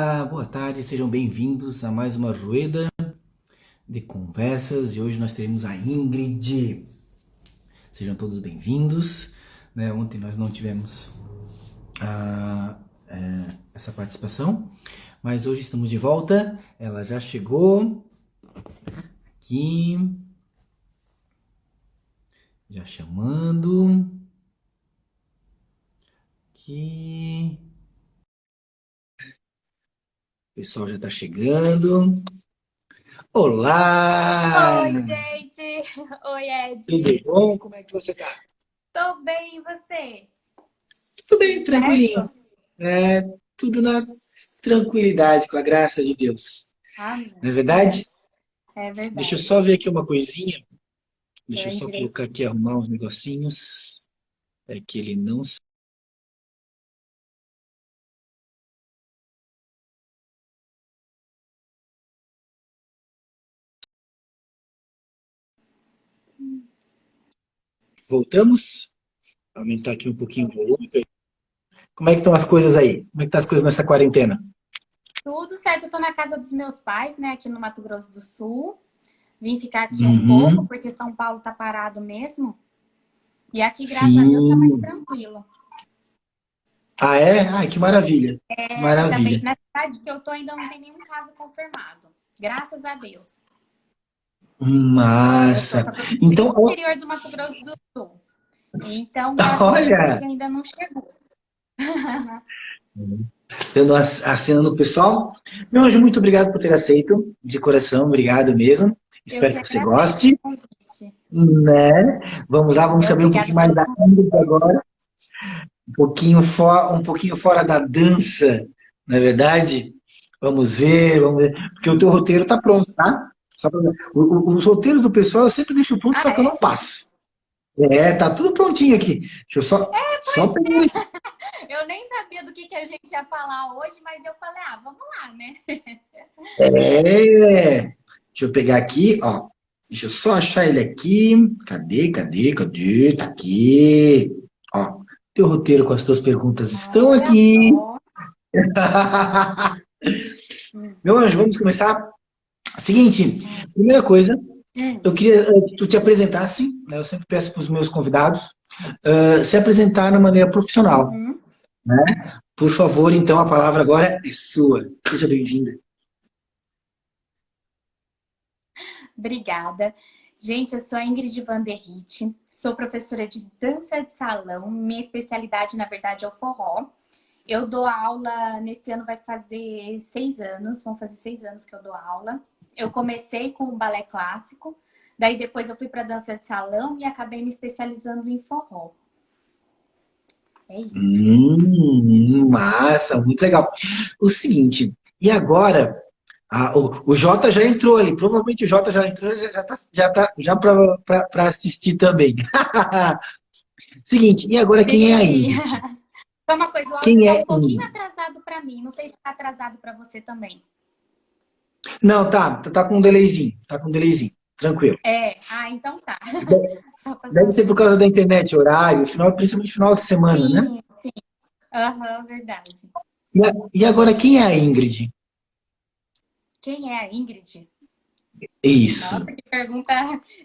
Boa tarde, sejam bem-vindos a mais uma rueda de conversas e hoje nós teremos a Ingrid. Sejam todos bem-vindos. Ontem nós não tivemos essa participação, mas hoje estamos de volta. Ela já chegou aqui, já chamando. Aqui. O pessoal já está chegando. Olá! Oi, gente! Oi, Ed! Tudo bom? Como é que você está? Tô bem, e você? Tudo Tudo bem, tranquilinho. certo? É, tudo na tranquilidade, com a graça de Deus. Não é Amém. verdade? É Deixa eu verdade. só ver aqui uma coisinha. Deixa eu Bem só colocar direitinho. aqui, arrumar uns negocinhos. É que ele não. Voltamos. Aumentar aqui um pouquinho o volume. Como é que estão as coisas aí? Como é que estão as coisas nessa quarentena? Tudo certo, eu tô na casa dos meus pais, né, aqui no Mato Grosso do Sul. Vim ficar aqui um pouco, Uhum. porque São Paulo tá parado mesmo. E aqui, graças a Deus, tá mais Sim. tranquilo. Ah, é? Ai, que maravilha. Que É, aqui também, maravilha. na cidade que eu tô, ainda não tem nenhum caso confirmado. Graças a Deus. Eu tô, Massa. só que eu tô bem Então, no interior do Mato Grosso do Sul. Então, graças a Deus, olha, aqui ainda não chegou. dando a cena no pessoal. Meu anjo, muito obrigado por ter aceito. De coração, obrigado mesmo. Eu Espero que que você agradeço o goste. convite. Né? Vamos lá, vamos saber um Obrigada pouquinho mais pelo da Ingrid convite. agora. Um pouquinho fora da dança, não é verdade? Vamos ver, porque o teu roteiro está pronto, tá? Os roteiros do pessoal eu sempre deixo pronto, Ah, só que eu é? não passo. É, tá tudo prontinho aqui. Deixa eu só pegar. Eu nem sabia do que a gente ia falar hoje, mas eu falei, ah, vamos lá, né? É, deixa eu pegar aqui, ó. Deixa eu só achar ele aqui. Cadê? Tá aqui. Ó, teu roteiro com as tuas perguntas estão Olha aqui. só. Hum, Meu anjo, vamos começar. Seguinte, hum, primeira coisa, hum, eu queria que tu te apresentasse, né? Eu sempre peço para os meus convidados se apresentar de maneira profissional, uhum. né? Por favor, então, a palavra agora é sua. Seja bem-vinda. Obrigada. Gente, eu sou a Ingrid Vanderritt, sou professora de dança de salão. Minha especialidade, na verdade, é o forró. Eu dou aula, nesse ano vai fazer 6 anos, vão fazer 6 anos que eu dou aula. Eu comecei com o balé clássico, daí depois eu fui para dança de salão e acabei me especializando em forró. É isso. Massa, muito legal. O seguinte, e agora, o Jota já entrou ali, provavelmente o Jota já entrou, já para assistir também. Seguinte, e agora quem é a Sim. Ingrid? Só uma coisa, o áudio Quem tá é um pouquinho Ingrid? atrasado para mim. Não sei se tá atrasado para você também. Não, tá com um delayzinho, tá com um delayzinho, tranquilo. Então tá. Só para Deve ser saber. por causa da internet, horário, principalmente final de semana, né? Sim, sim. Aham, verdade. E agora quem é a Ingrid? Quem é a Ingrid? Isso. Nossa, que pergunta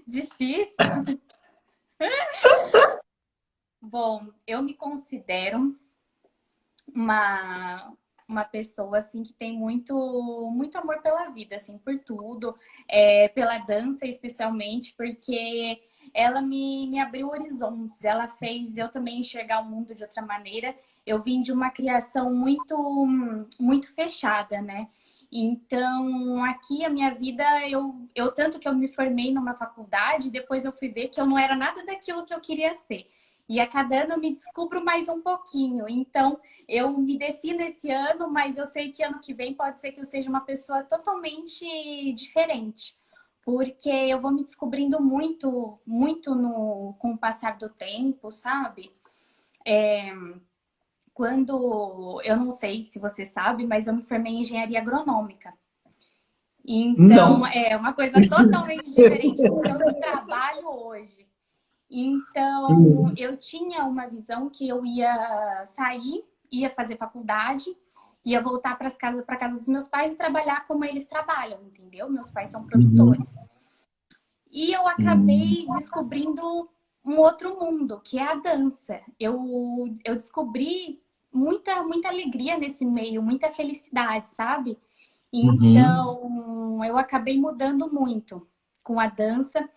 difícil. Bom, eu me considero uma uma pessoa assim que tem muito amor pela vida, assim, por tudo, pela dança especialmente, porque ela me abriu horizontes, ela fez eu também enxergar o mundo de outra maneira. Eu vim de uma criação muito fechada, né? Então, aqui a minha vida, eu tanto que eu me formei numa faculdade, depois eu fui ver que eu não era nada daquilo que eu queria ser. E a cada ano eu me descubro mais um pouquinho. Então, eu me defino esse ano, mas eu sei que ano que vem pode ser que eu seja uma pessoa totalmente diferente. Porque eu vou me descobrindo muito com o passar do tempo, sabe? Quando, eu não sei se você sabe, mas eu me formei em engenharia agronômica. Então, Não. é uma coisa totalmente diferente do que eu trabalho hoje. Então, eu tinha uma visão que eu ia sair, ia fazer faculdade, ia voltar para casa dos meus pais e trabalhar como eles trabalham, entendeu? Meus pais são Uhum. produtores. E eu Hum. acabei descobrindo um outro mundo, que é a dança. Eu descobri muita alegria nesse meio, muita felicidade, sabe? Uhum. Então, eu acabei mudando muito com a dança,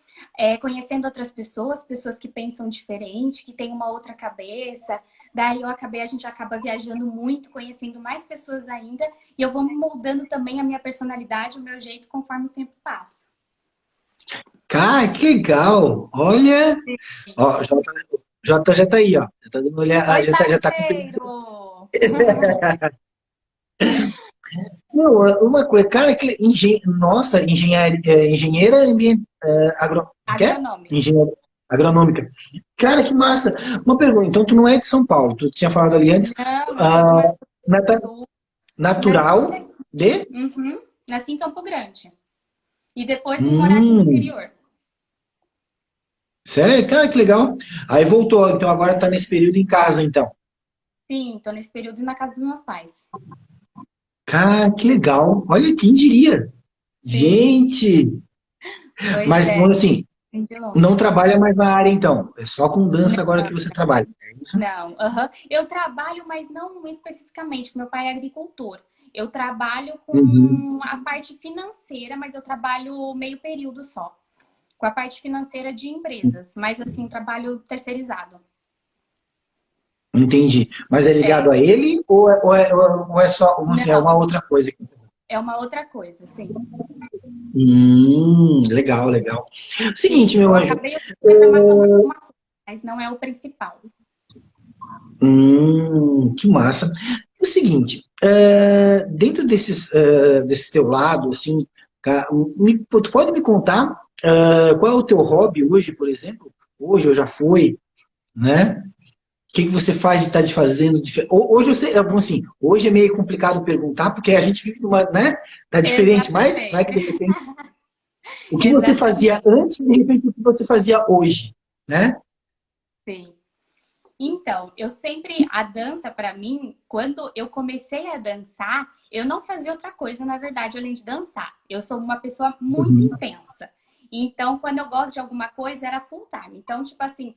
conhecendo outras pessoas, pessoas que pensam diferente, que têm uma outra cabeça. Daí a gente acaba viajando muito, conhecendo mais pessoas ainda, e eu vou moldando também a minha personalidade, o meu jeito conforme o tempo passa. Cara, que legal! Olha, ó, o Jota já tá aí, ó. Já tá dando olhada, Oi, já tá com. parceiro! Não, uma coisa, cara, nossa, engenheira que é? Agronômica. Engenheira agronômica. Cara, que massa! Uma pergunta, então tu não é de São Paulo, tu tinha falado ali antes, Não, eu sou do ah, Mato Grosso do nata- Sul. Nasci natural aqui. de? Uhum. Nasci em Campo Grande. E depois vim morar aqui no Hum, interior. sério? Cara, que legal. Aí voltou, então agora tá nesse período em casa, então. Sim, tô nesse período na casa dos meus pais. Cara, que legal. Olha, quem diria? Sim, Gente! pois Mas, é. assim, Vim de não longe. trabalha mais na área, então. É só com dança agora que você trabalha. É isso? Não, aham. Eu trabalho, mas não especificamente. Meu pai é agricultor. Eu trabalho Uhum. com a parte financeira, mas eu trabalho meio período só. Com a parte financeira de empresas, mas assim, trabalho terceirizado. Entendi. Mas é ligado É, a ele ou é só, vamos dizer, é uma não, outra coisa? é uma outra coisa, sim. Legal, legal. Seguinte, Sim, meu eu anjo. acabei a formação por uma coisa, mas não é o principal. Que massa. O seguinte, dentro desse teu lado, assim, tu pode me contar qual é o teu hobby hoje, por exemplo? Hoje ou já foi, né? O que você faz e está de fazendo? Hoje eu sei, assim, hoje é meio complicado perguntar, porque a gente vive numa, né? Tá diferente, mas vai que Exatamente. de repente, o que você fazia Exatamente. antes e de repente o que você fazia hoje, né? Sim. Então, a dança para mim, quando eu comecei a dançar, eu não fazia outra coisa, na verdade, além de dançar. Eu sou uma pessoa muito Uhum, intensa. Então, quando eu gosto de alguma coisa, era full time. Então, tipo assim,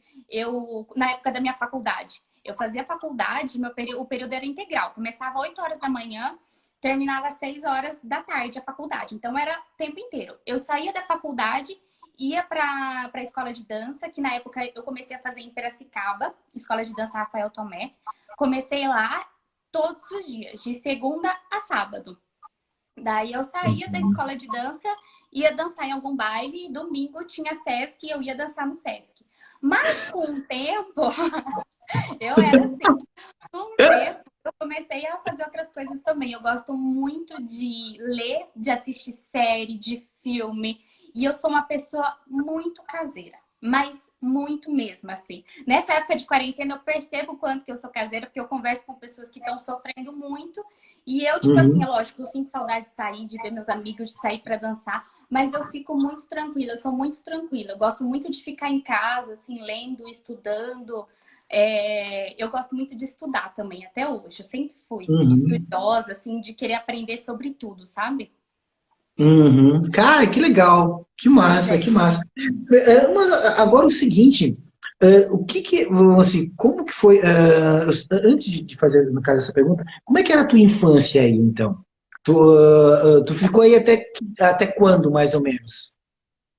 na época da minha faculdade, eu fazia faculdade, o período era integral. Começava 8 horas da manhã, terminava às 6 horas da tarde a faculdade. Então, era o tempo inteiro. Eu saía da faculdade, ia para a escola de dança, que na época eu comecei a fazer em Piracicaba, escola de dança Rafael Tomé. Comecei lá todos os dias, de segunda a sábado. Daí eu saía da uhum, escola de dança, ia dançar em algum baile, e domingo tinha Sesc e eu ia dançar no Sesc. Mas com o tempo, eu era assim, com o tempo, eu comecei a fazer outras coisas também. Eu gosto muito de ler, de assistir série, de filme. E eu sou uma pessoa muito caseira. Mas muito mesmo, assim. Nessa época de quarentena, eu percebo o quanto que eu sou caseira, porque eu converso com pessoas que estão sofrendo muito. E eu, tipo assim, é uhum, lógico, eu sinto saudade de sair, de ver meus amigos, de sair para dançar. Mas eu fico muito tranquila, eu sou muito tranquila. Eu gosto muito de ficar em casa, assim, lendo, estudando. Eu gosto muito de estudar também, até hoje. Eu sempre fui uhum, estudiosa, assim, de querer aprender sobre tudo, sabe? uhum. Cara, que legal, que Pois massa, é. que massa. Agora o seguinte, assim, como que foi, antes de fazer, no caso, essa pergunta, como é que era a tua infância aí, então? Tu ficou aí até quando, mais ou menos?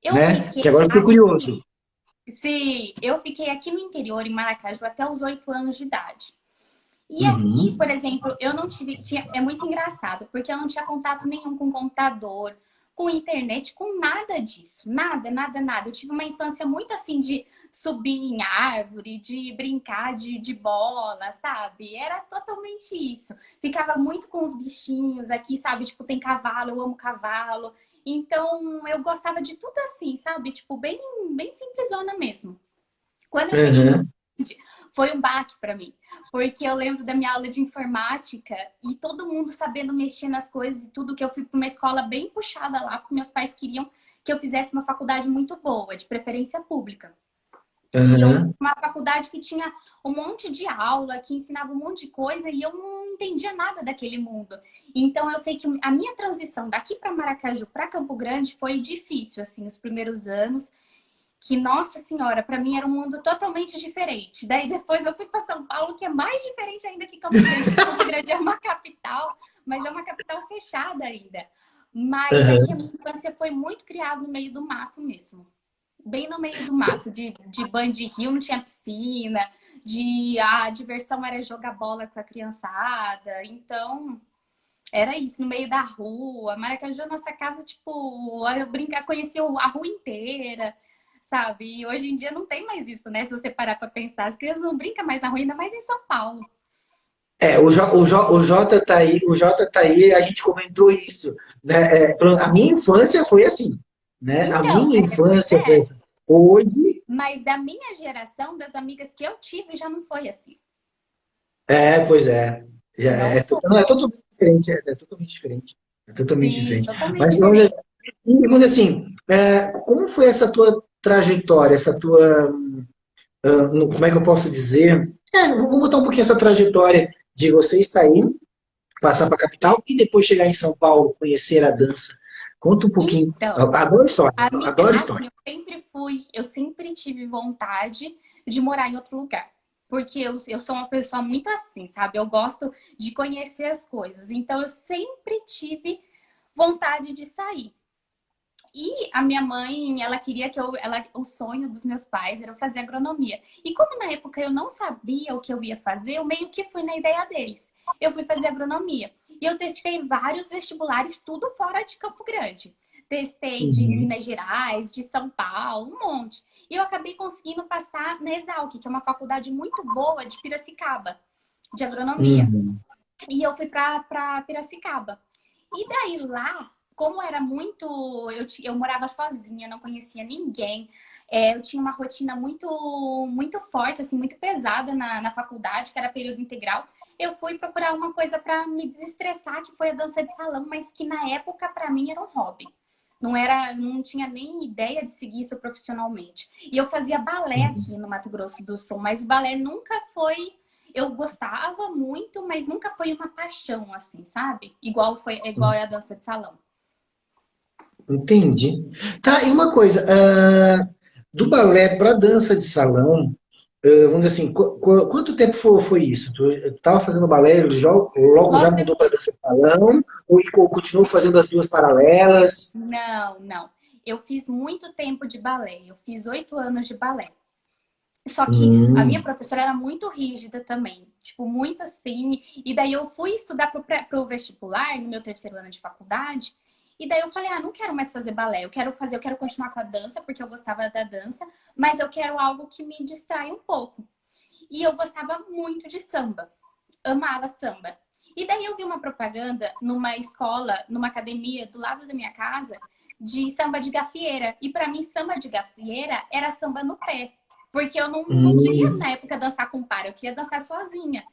Eu Né? fiquei Que agora eu fiquei aqui, curioso. sim, eu fiquei aqui no interior, em Maracaju, até os 8 anos de idade. E aqui, Uhum, por exemplo, eu não é muito engraçado, porque eu não tinha contato nenhum com computador, com internet, com nada disso. Nada, nada, nada. Eu tive uma infância muito assim de subir em árvore, de brincar de bola, sabe? Era totalmente isso. Ficava muito com os bichinhos aqui, sabe? Tipo, tem cavalo, eu amo cavalo. Então, eu gostava de tudo assim, sabe? Tipo, bem simplesona mesmo. Quando eu cheguei em Campo uhum, Grande, foi um baque para mim, porque eu lembro da minha aula de informática e todo mundo sabendo mexer nas coisas e tudo, que eu fui para uma escola bem puxada lá, porque meus pais queriam que eu fizesse uma faculdade muito boa, de preferência pública. E eu fui Aham. para uma faculdade que tinha um monte de aula, que ensinava um monte de coisa e eu não entendia nada daquele mundo. Então eu sei que a minha transição daqui para Maracaju para Campo Grande foi difícil, assim, os primeiros anos. Que, nossa senhora, para mim era um mundo totalmente diferente. Daí depois eu fui para São Paulo, que é mais diferente ainda que Campo Grande, porque Campo Grande é uma capital, mas é uma capital fechada ainda. Mas aqui a Aham. minha infância foi muito criada no meio do mato mesmo. Bem no meio do mato, de banho de rio, não tinha piscina, a diversão era jogar bola com a criançada. Então, era isso, no meio da rua. Maracaju, nossa casa, tipo, eu brincar, conhecia a rua inteira, sabe? E hoje em dia não tem mais isso, né? Se você parar pra pensar, as crianças não brincam mais na rua, ainda mais em São Paulo. O Jota tá aí, a gente comentou isso, né? A minha infância foi assim, né? A Então, minha pois infância foi é. assim. Hoje, Mas da minha geração, das amigas que eu tive, já não foi assim. pois é. Não foi. Não, é totalmente diferente, é totalmente diferente. É totalmente Sim, diferente. totalmente Mas diferente. vamos dizer assim, como foi essa tua trajetória, essa tua, como é que eu posso dizer? Vamos botar um pouquinho essa trajetória de você estar aí, passar para a capital e depois chegar em São Paulo, conhecer a dança. Conta um pouquinho. Então, Adoro história, adoro assim, história. eu sempre tive vontade de morar em outro lugar. Porque eu sou uma pessoa muito assim, sabe? Eu gosto de conhecer as coisas. Então, eu sempre tive vontade de sair. E a minha mãe, ela queria o sonho dos meus pais era eu fazer agronomia. E como na época eu não sabia o que eu ia fazer, eu meio que fui na ideia deles. Eu fui fazer agronomia. E eu testei vários vestibulares, tudo fora de Campo Grande. Testei de Uhum, Minas Gerais, de São Paulo, um monte. E eu acabei conseguindo passar na Exalc, que é uma faculdade muito boa de Piracicaba, de agronomia. uhum, E eu fui para Piracicaba. E daí lá, como era muito. Eu morava sozinha, não conhecia ninguém. Eu tinha uma rotina muito forte, assim, muito pesada na faculdade, que era período integral. Eu fui procurar uma coisa para me desestressar, que foi a dança de salão, mas que na época para mim era um hobby. Não tinha nem ideia de seguir isso profissionalmente. E eu fazia balé uhum. aqui no Mato Grosso do Sul, mas o balé nunca foi. Eu gostava muito, mas nunca foi uma paixão, assim, sabe? Igual é a dança de salão. Entendi. Tá, e uma coisa, do balé para dança de salão, vamos dizer assim, quanto tempo foi isso? Tu estava fazendo balé, logo já Logo mudou para depois. dança de salão, ou continuou fazendo as duas paralelas? Não, não. Eu fiz muito tempo de balé. Eu fiz 8 anos de balé. Só que a minha Hum, professora era muito rígida também. Tipo, muito assim. E daí eu fui estudar pro vestibular no meu terceiro ano de faculdade. E daí eu falei, não quero mais fazer balé. Eu quero continuar com a dança, porque eu gostava da dança, mas eu quero algo que me distrai um pouco. E eu gostava muito de samba. Amava samba. E daí eu vi uma propaganda numa escola, numa academia do lado da minha casa, de samba de gafieira. E para mim, samba de gafieira era samba no pé. Porque eu não queria, hum, na época, dançar com par, eu queria dançar sozinha.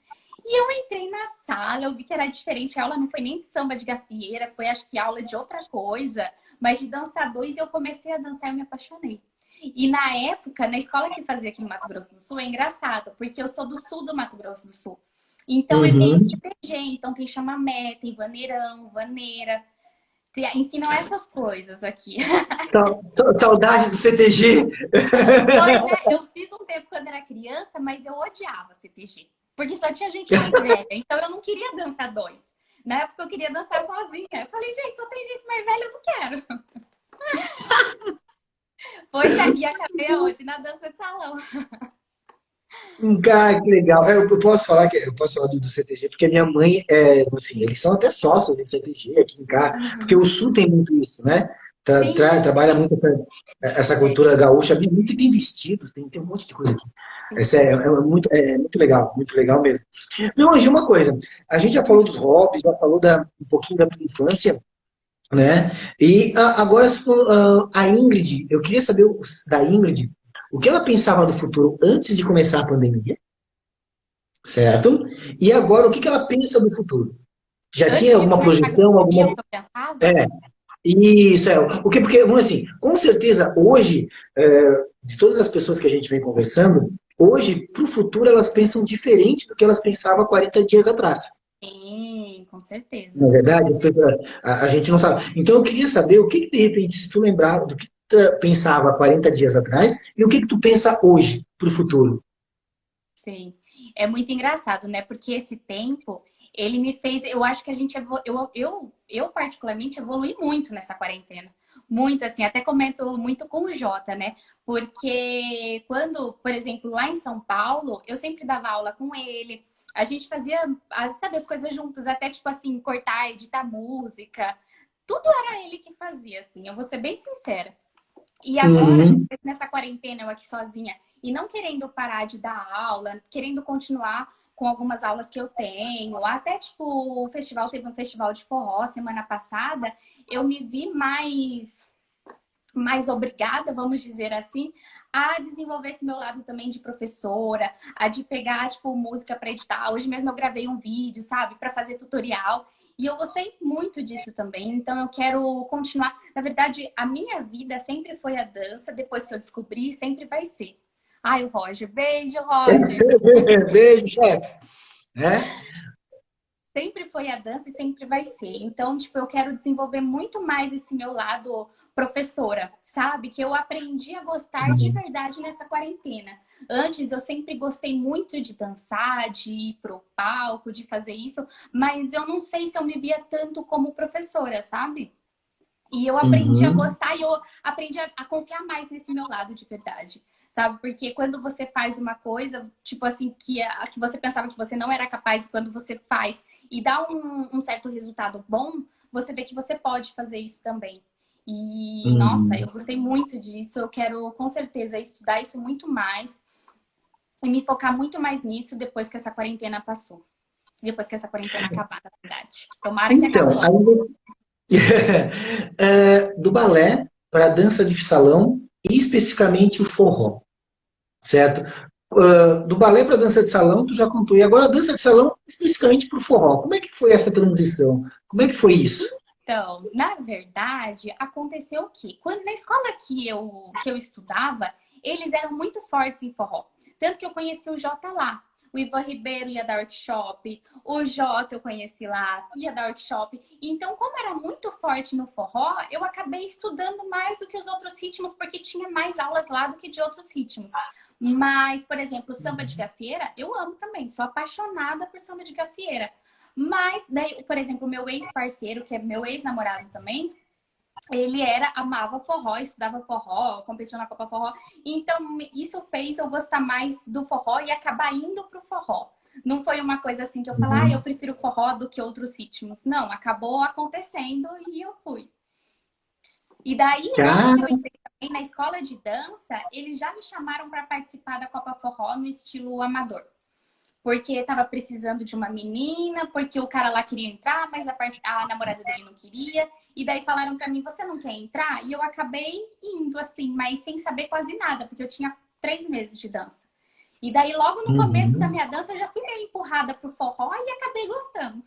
E eu entrei na sala, eu vi que era diferente. A aula não foi nem de samba de gafieira, foi acho que aula de outra coisa, mas de dançadores. E eu comecei a dançar e eu me apaixonei. E na época, na escola que fazia aqui no Mato Grosso do Sul, é engraçado, porque eu sou do sul do Mato Grosso do Sul. Então é meio uhum. CTG, então tem chamamé, tem vaneirão, vaneira. Ensinam essas coisas aqui. Saudade do CTG. Pois é, eu fiz um tempo quando era criança, mas eu odiava CTG. Porque só tinha gente mais velha, então eu não queria dançar dois. Na época eu queria dançar sozinha. Eu falei, gente, só tem gente mais velha, eu não quero. Pois é, e acabei aonde? Na dança de salão. Cara, que legal. Eu posso falar eu posso falar do CTG, porque minha mãe, assim, eles são até sócios em CTG aqui em casa, porque o Uhum. Sul tem muito isso, né? Sim, Trabalha sim. muito essa É, cultura gaúcha. Minha mãe tem vestidos, tem um monte de coisa aqui. sim. Essa muito legal mesmo. Meu anjo, uma coisa, a gente já falou dos hobbies, já falou um pouquinho da tua infância, né? E agora, a Ingrid, eu queria saber da Ingrid, o que ela pensava do futuro antes de começar a pandemia, certo? E agora, o que ela pensa do futuro? Já tinha Antes de alguma começar a projeção, academia, o alguma... que eu pensava? É, Isso, porque, vamos assim, com certeza, hoje, de todas as pessoas que a gente vem conversando, hoje, para o futuro, elas pensam diferente do que elas pensavam há 40 dias atrás. Sim, com certeza. Na verdade, a gente não sabe. Então, eu queria saber o que, de repente, se tu lembrar do que tu pensava há 40 dias atrás e o que tu pensa hoje para o futuro. Sim. É muito engraçado, né? Porque esse tempo, ele me fez. Eu acho que a gente. Eu particularmente, evolui muito nessa quarentena. Muito, assim. Até comento muito com o Jota, né? Porque quando, por exemplo, lá em São Paulo, eu sempre dava aula com ele. A gente fazia, sabe, as coisas juntos, até tipo assim, cortar, editar música. Tudo era ele que fazia, assim. Eu vou ser bem sincera. E agora, Uhum, nessa quarentena, eu aqui sozinha, e não querendo parar de dar aula, querendo continuar com algumas aulas que eu tenho, até tipo, o festival, teve um festival de forró semana passada, eu me vi mais obrigada, vamos dizer assim, a desenvolver esse meu lado também de professora, a de pegar, tipo, música para editar. Hoje mesmo eu gravei um vídeo, sabe, para fazer tutorial. E eu gostei muito disso também, então eu quero continuar. Na verdade, a minha vida sempre foi a dança, depois que eu descobri, sempre vai ser. Ai, o Roger, beijo, Roger. beijo, chefe. Né? Sempre foi a dança e sempre vai ser. Então, tipo, eu quero desenvolver muito mais esse meu lado professora, sabe? Que eu aprendi a gostar de Uhum. verdade nessa quarentena. Antes eu sempre gostei muito de dançar, de ir pro palco, de fazer isso, mas eu não sei se eu me via tanto como professora, sabe? E eu aprendi a Uhum. gostar e eu aprendi a confiar mais nesse meu lado de verdade. Sabe? Porque quando você faz uma coisa, tipo assim, que você pensava que você não era capaz, e quando você faz e dá um certo resultado bom, você vê que você pode fazer isso também. E, nossa, Uhum. eu gostei muito disso. Eu quero, com certeza, estudar isso muito mais e me focar muito mais nisso depois que essa quarentena passou. Depois que essa quarentena acabar, na verdade. Tomara que acabe Então, logo. do balé para a dança de salão e especificamente o forró, certo? Do balé para a dança de salão, tu já contou. E agora a dança de salão especificamente para o forró. Como é que foi essa transição? Como é que foi isso? Então, na verdade, aconteceu o quê? Quando, na escola que eu estudava, eles eram muito fortes em forró. Tanto que eu conheci o Jota lá. O Ivan Ribeiro ia dar workshop, o Jota eu conheci lá, ia dar workshop. Então, como era muito forte no forró, eu acabei estudando mais do que os outros ritmos, porque tinha mais aulas lá do que de outros ritmos. Mas, por exemplo, o samba de gafieira, eu amo também, sou apaixonada por samba de gafieira. Mas, daí, por exemplo, o meu ex-parceiro, que é meu ex-namorado também, amava forró, estudava forró, competia na Copa Forró. Então, isso fez eu gostar mais do forró e acabar indo pro forró. Não foi uma coisa assim que eu falar, eu Uhum. prefiro forró do que outros ritmos. Não, acabou acontecendo e eu fui. E daí, logo Cara, que eu entrei também na escola de dança, eles já me chamaram para participar da Copa Forró no estilo amador porque estava precisando de uma menina, porque o cara lá queria entrar, mas a namorada dele não queria. E daí falaram para mim, você não quer entrar? E eu acabei indo, assim, mas sem saber quase nada, porque eu tinha 3 meses de dança. E daí, logo no começo da uhum. minha dança, eu já fui meio empurrada pro forró e acabei gostando.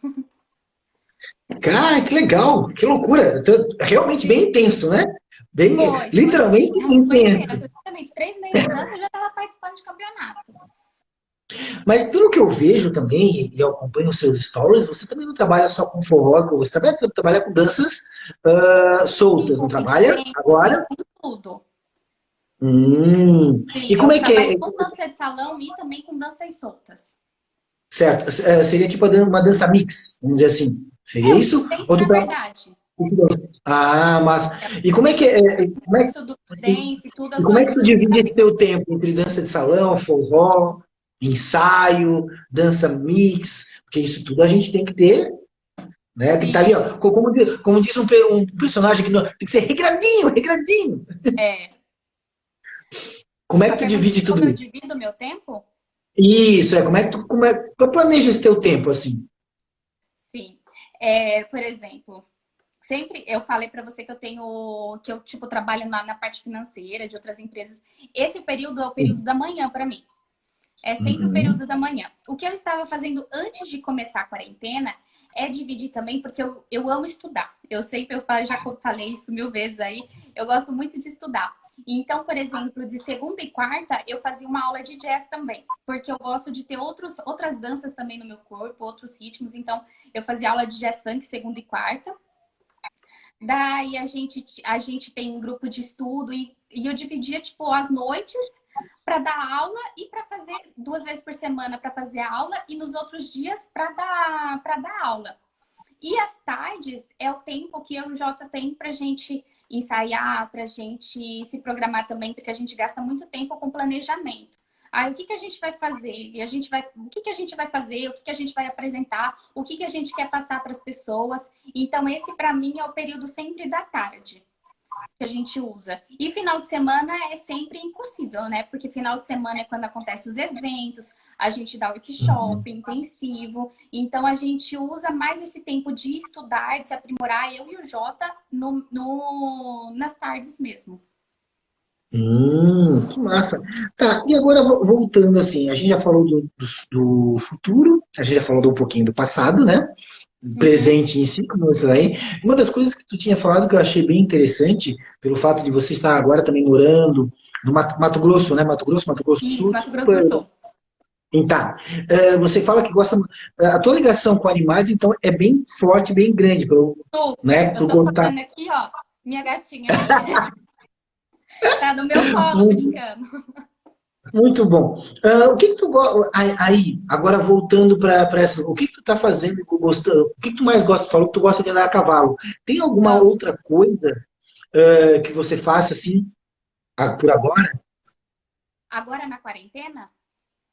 Cara, que legal, que loucura. Então, realmente bem intenso, né? Bem, Foi sim. literalmente Não, foi intenso. intenso. Exatamente. 3 meses de dança, eu já estava participando de campeonato. Mas pelo que eu vejo também, e eu acompanho os seus stories, você também não trabalha só com forró, você também trabalha com danças Sim, soltas, não com fit trabalha dance, agora? com tudo. E Sim, como eu é que trabalho é? com dança de salão e também com danças soltas. Certo, seria tipo uma dança mix, vamos dizer assim. É Seria o isso? fit dance, Ou tu na trabalha? verdade. Ah, mas É o e fit como é que dance, é, isso do fit dance, tudo, eu e sou como é que tu divide instrutora. esse teu tempo entre dança de salão, forró, ensaio, dança mix? Porque isso tudo a gente tem que ter, né? Tem que estar ali, Sim, ó, como diz um personagem que tem que ser regradinho, regradinho. é. Como é A que tu pergunta divide é tudo como eu isso? divido o meu tempo? Isso, como é que tu planeja esse teu tempo assim? Sim. Por exemplo, sempre eu falei para você que eu tenho, que eu tipo trabalho na parte financeira de outras empresas. Esse período é o período da manhã para mim. É sempre o Uhum. período da manhã. O que eu estava fazendo antes de começar a quarentena é dividir também, porque eu amo estudar. Eu sempre já falei isso 1000 vezes aí, eu gosto muito de estudar. Então, por exemplo, de segunda e quarta, eu fazia uma aula de jazz também, porque eu gosto de ter outras danças também no meu corpo, outros ritmos. Então, eu fazia aula de jazz funk segunda e quarta. Daí a gente tem um grupo de estudo e eu dividia, tipo, as noites para dar aula e para fazer 2 vezes por semana para fazer aula e nos outros dias para dar aula. E as tardes é o tempo que eu e o Jota tem pra gente ensaiar, pra gente se programar também, porque a gente gasta muito tempo com planejamento. Aí, o que que a gente vai fazer? O que que a gente vai fazer? O que que a gente vai apresentar? O que que a gente quer passar para as pessoas? Então, esse para mim é o período sempre da tarde que a gente usa. E final de semana é sempre impossível, né? Porque final de semana é quando acontecem os eventos, a gente dá workshop intensivo. Então a gente usa mais esse tempo de estudar, de se aprimorar, eu e o Jota, nas tardes mesmo. Que massa. Tá, e agora voltando assim, a gente já falou do futuro, a gente já falou um pouquinho do passado, né? Uhum. Presente em si, como você aí. Uma das coisas que tu tinha falado que eu achei bem interessante, pelo fato de você estar agora também morando no Mato Grosso, né? Mato Grosso do Isso, Sul, Mato Grosso desculpa. do Sul. Tá. Você fala que gosta. A tua ligação com animais, então, é bem forte, bem grande, Super. né? Eu Por tô conta. falando aqui, ó, minha gatinha aqui. Tá no meu colo brincando. Muito bom. O que que tu gosta aí, agora voltando para essa, o que que tu tá fazendo gostando? O que que tu mais gosta? Tu falou que tu gosta de andar a cavalo. Tem alguma Amo. outra coisa que você faça assim por agora? Agora na quarentena,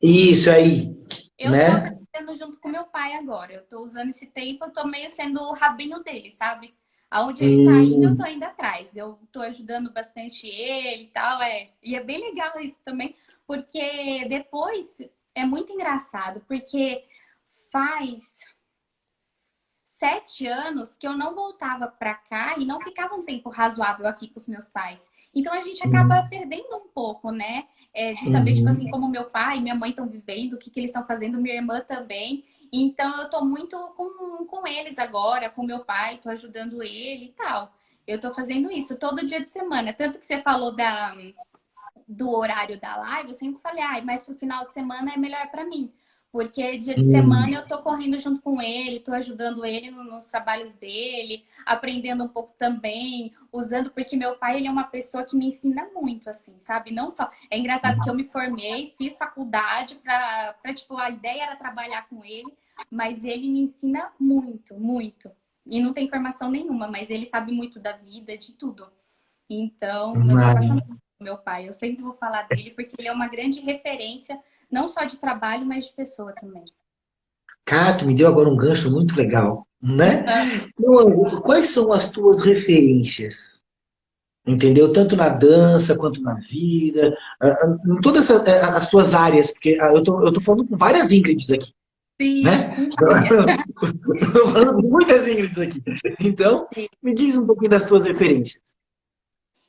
Isso aí, eu tô né? aprendendo junto com meu pai agora. Eu tô usando esse tempo, eu tô meio sendo o rabinho dele, sabe? Aonde ele tá indo, eu tô Hum, indo atrás. Eu tô ajudando bastante ele e tal, E é bem legal isso também, porque depois é muito engraçado, porque faz 7 anos que eu não voltava pra cá e não ficava um tempo razoável aqui com os meus pais. Então a gente acaba hum, perdendo um pouco, né? De saber, tipo assim, uhum. como meu pai e minha mãe estão vivendo, o que que eles estão fazendo, minha irmã também. Então eu tô muito com eles agora, com meu pai, tô ajudando ele e tal. Eu tô fazendo isso todo dia de semana. Tanto que você falou do horário da live, eu sempre falei, mas pro final de semana é melhor para mim. Porque dia de semana Hum. eu tô correndo junto com ele, tô ajudando ele nos trabalhos dele, aprendendo um pouco também, usando, porque meu pai, ele é uma pessoa que me ensina muito, assim, sabe? Não só. É engraçado que eu me formei, fiz faculdade tipo, a ideia era trabalhar com ele, mas ele me ensina muito, muito. E não tem formação nenhuma, mas ele sabe muito da vida, de tudo. Então, eu sou apaixonada pelo meu pai. Eu sempre vou falar dele porque ele é uma grande referência, não só de trabalho, mas de pessoa também. Cara, tu me deu agora um gancho muito legal, né? Meu amigo, quais são as tuas referências? Entendeu? Tanto na dança quanto na vida, em todas as tuas áreas, porque eu tô falando com várias Ingrids aqui, Sim, né? com várias. Estou falando com muitas Ingrids aqui. Então, me diz um pouquinho das tuas referências.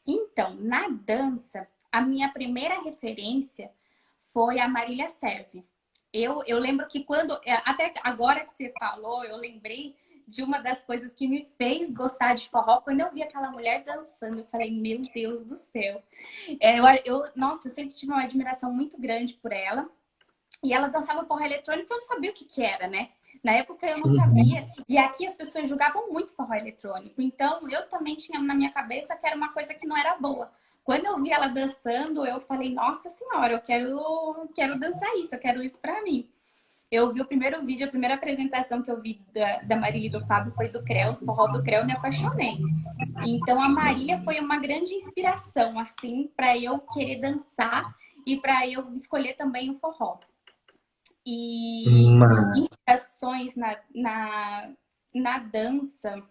Então, na dança, a minha primeira referência foi a Marília Serve. Eu lembro que até agora que você falou, eu lembrei de uma das coisas que me fez gostar de forró. Quando eu vi aquela mulher dançando, eu falei, meu Deus do céu. Nossa, eu sempre tive uma admiração muito grande por ela. E ela dançava forró eletrônico, eu não sabia o que que era, né? Na época eu não sabia. E aqui as pessoas julgavam muito forró eletrônico. Então eu também tinha na minha cabeça que era uma coisa que não era boa. Quando eu vi ela dançando, eu falei, nossa senhora, eu quero dançar isso, eu quero isso pra mim. Eu vi o primeiro vídeo, a primeira apresentação que eu vi da Marília e do Fábio foi do Creu, do forró do Creu, eu me apaixonei. Então a Marília foi uma grande inspiração, assim, para eu querer dançar e para eu escolher também o forró. E Mas, inspirações na dança,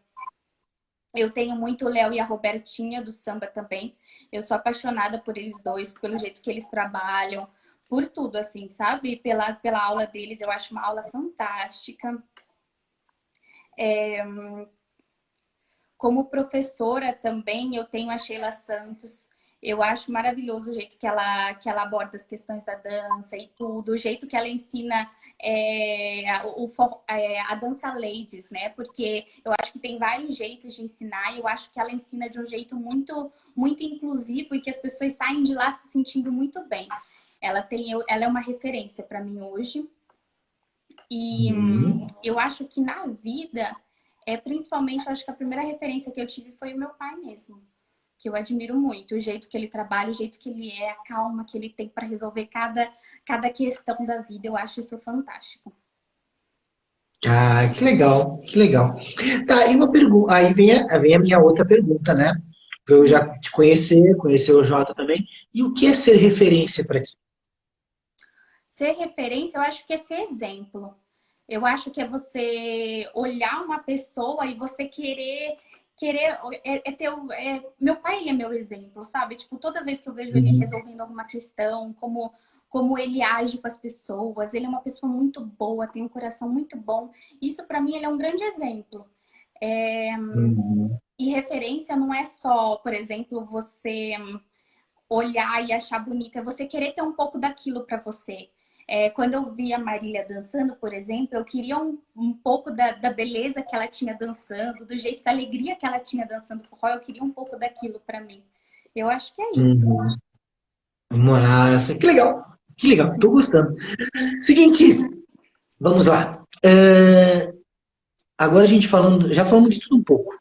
eu tenho muito o Léo e a Robertinha do samba também. Eu sou apaixonada por eles dois, pelo jeito que eles trabalham, por tudo, assim, sabe? Pela aula deles, eu acho uma aula fantástica. Como professora também, eu tenho a Sheila Santos. Eu acho maravilhoso o jeito que ela aborda as questões da dança e tudo, o jeito que ela ensina a dança ladies, né? Porque eu acho que tem vários jeitos de ensinar e eu acho que ela ensina de um jeito muito, muito inclusivo e que as pessoas saem de lá se sentindo muito bem. Ela é uma referência para mim hoje. E Uhum. eu acho que na vida, principalmente, eu acho que a primeira referência que eu tive foi o meu pai mesmo. Que eu admiro muito, o jeito que ele trabalha, o jeito que ele é, a calma que ele tem para resolver cada questão da vida. Eu acho isso fantástico. Ah, que legal, que legal. Tá, e uma pergunta, aí vem a minha outra pergunta, né? Pra eu já te conhecer o Jota também. E o que é ser referência para ti? Ser referência, eu acho que é ser exemplo. Eu acho que é você olhar uma pessoa e você querer meu pai ele é meu exemplo, sabe? Tipo, toda vez que eu vejo ele Uhum. resolvendo alguma questão, como ele age com as pessoas, ele é uma pessoa muito boa, tem um coração muito bom. Isso para mim ele é um grande exemplo. Uhum. E referência não é só, por exemplo, você olhar e achar bonito, é você querer ter um pouco daquilo para você. Quando eu vi a Marília dançando, por exemplo, eu queria um pouco da beleza que ela tinha dançando, do jeito da alegria que ela tinha dançando forró, eu queria um pouco daquilo para mim. Eu acho que é isso. Uhum. Massa, que legal, que legal, tô gostando. Seguinte, vamos lá. Agora a gente falando, já falamos de tudo um pouco,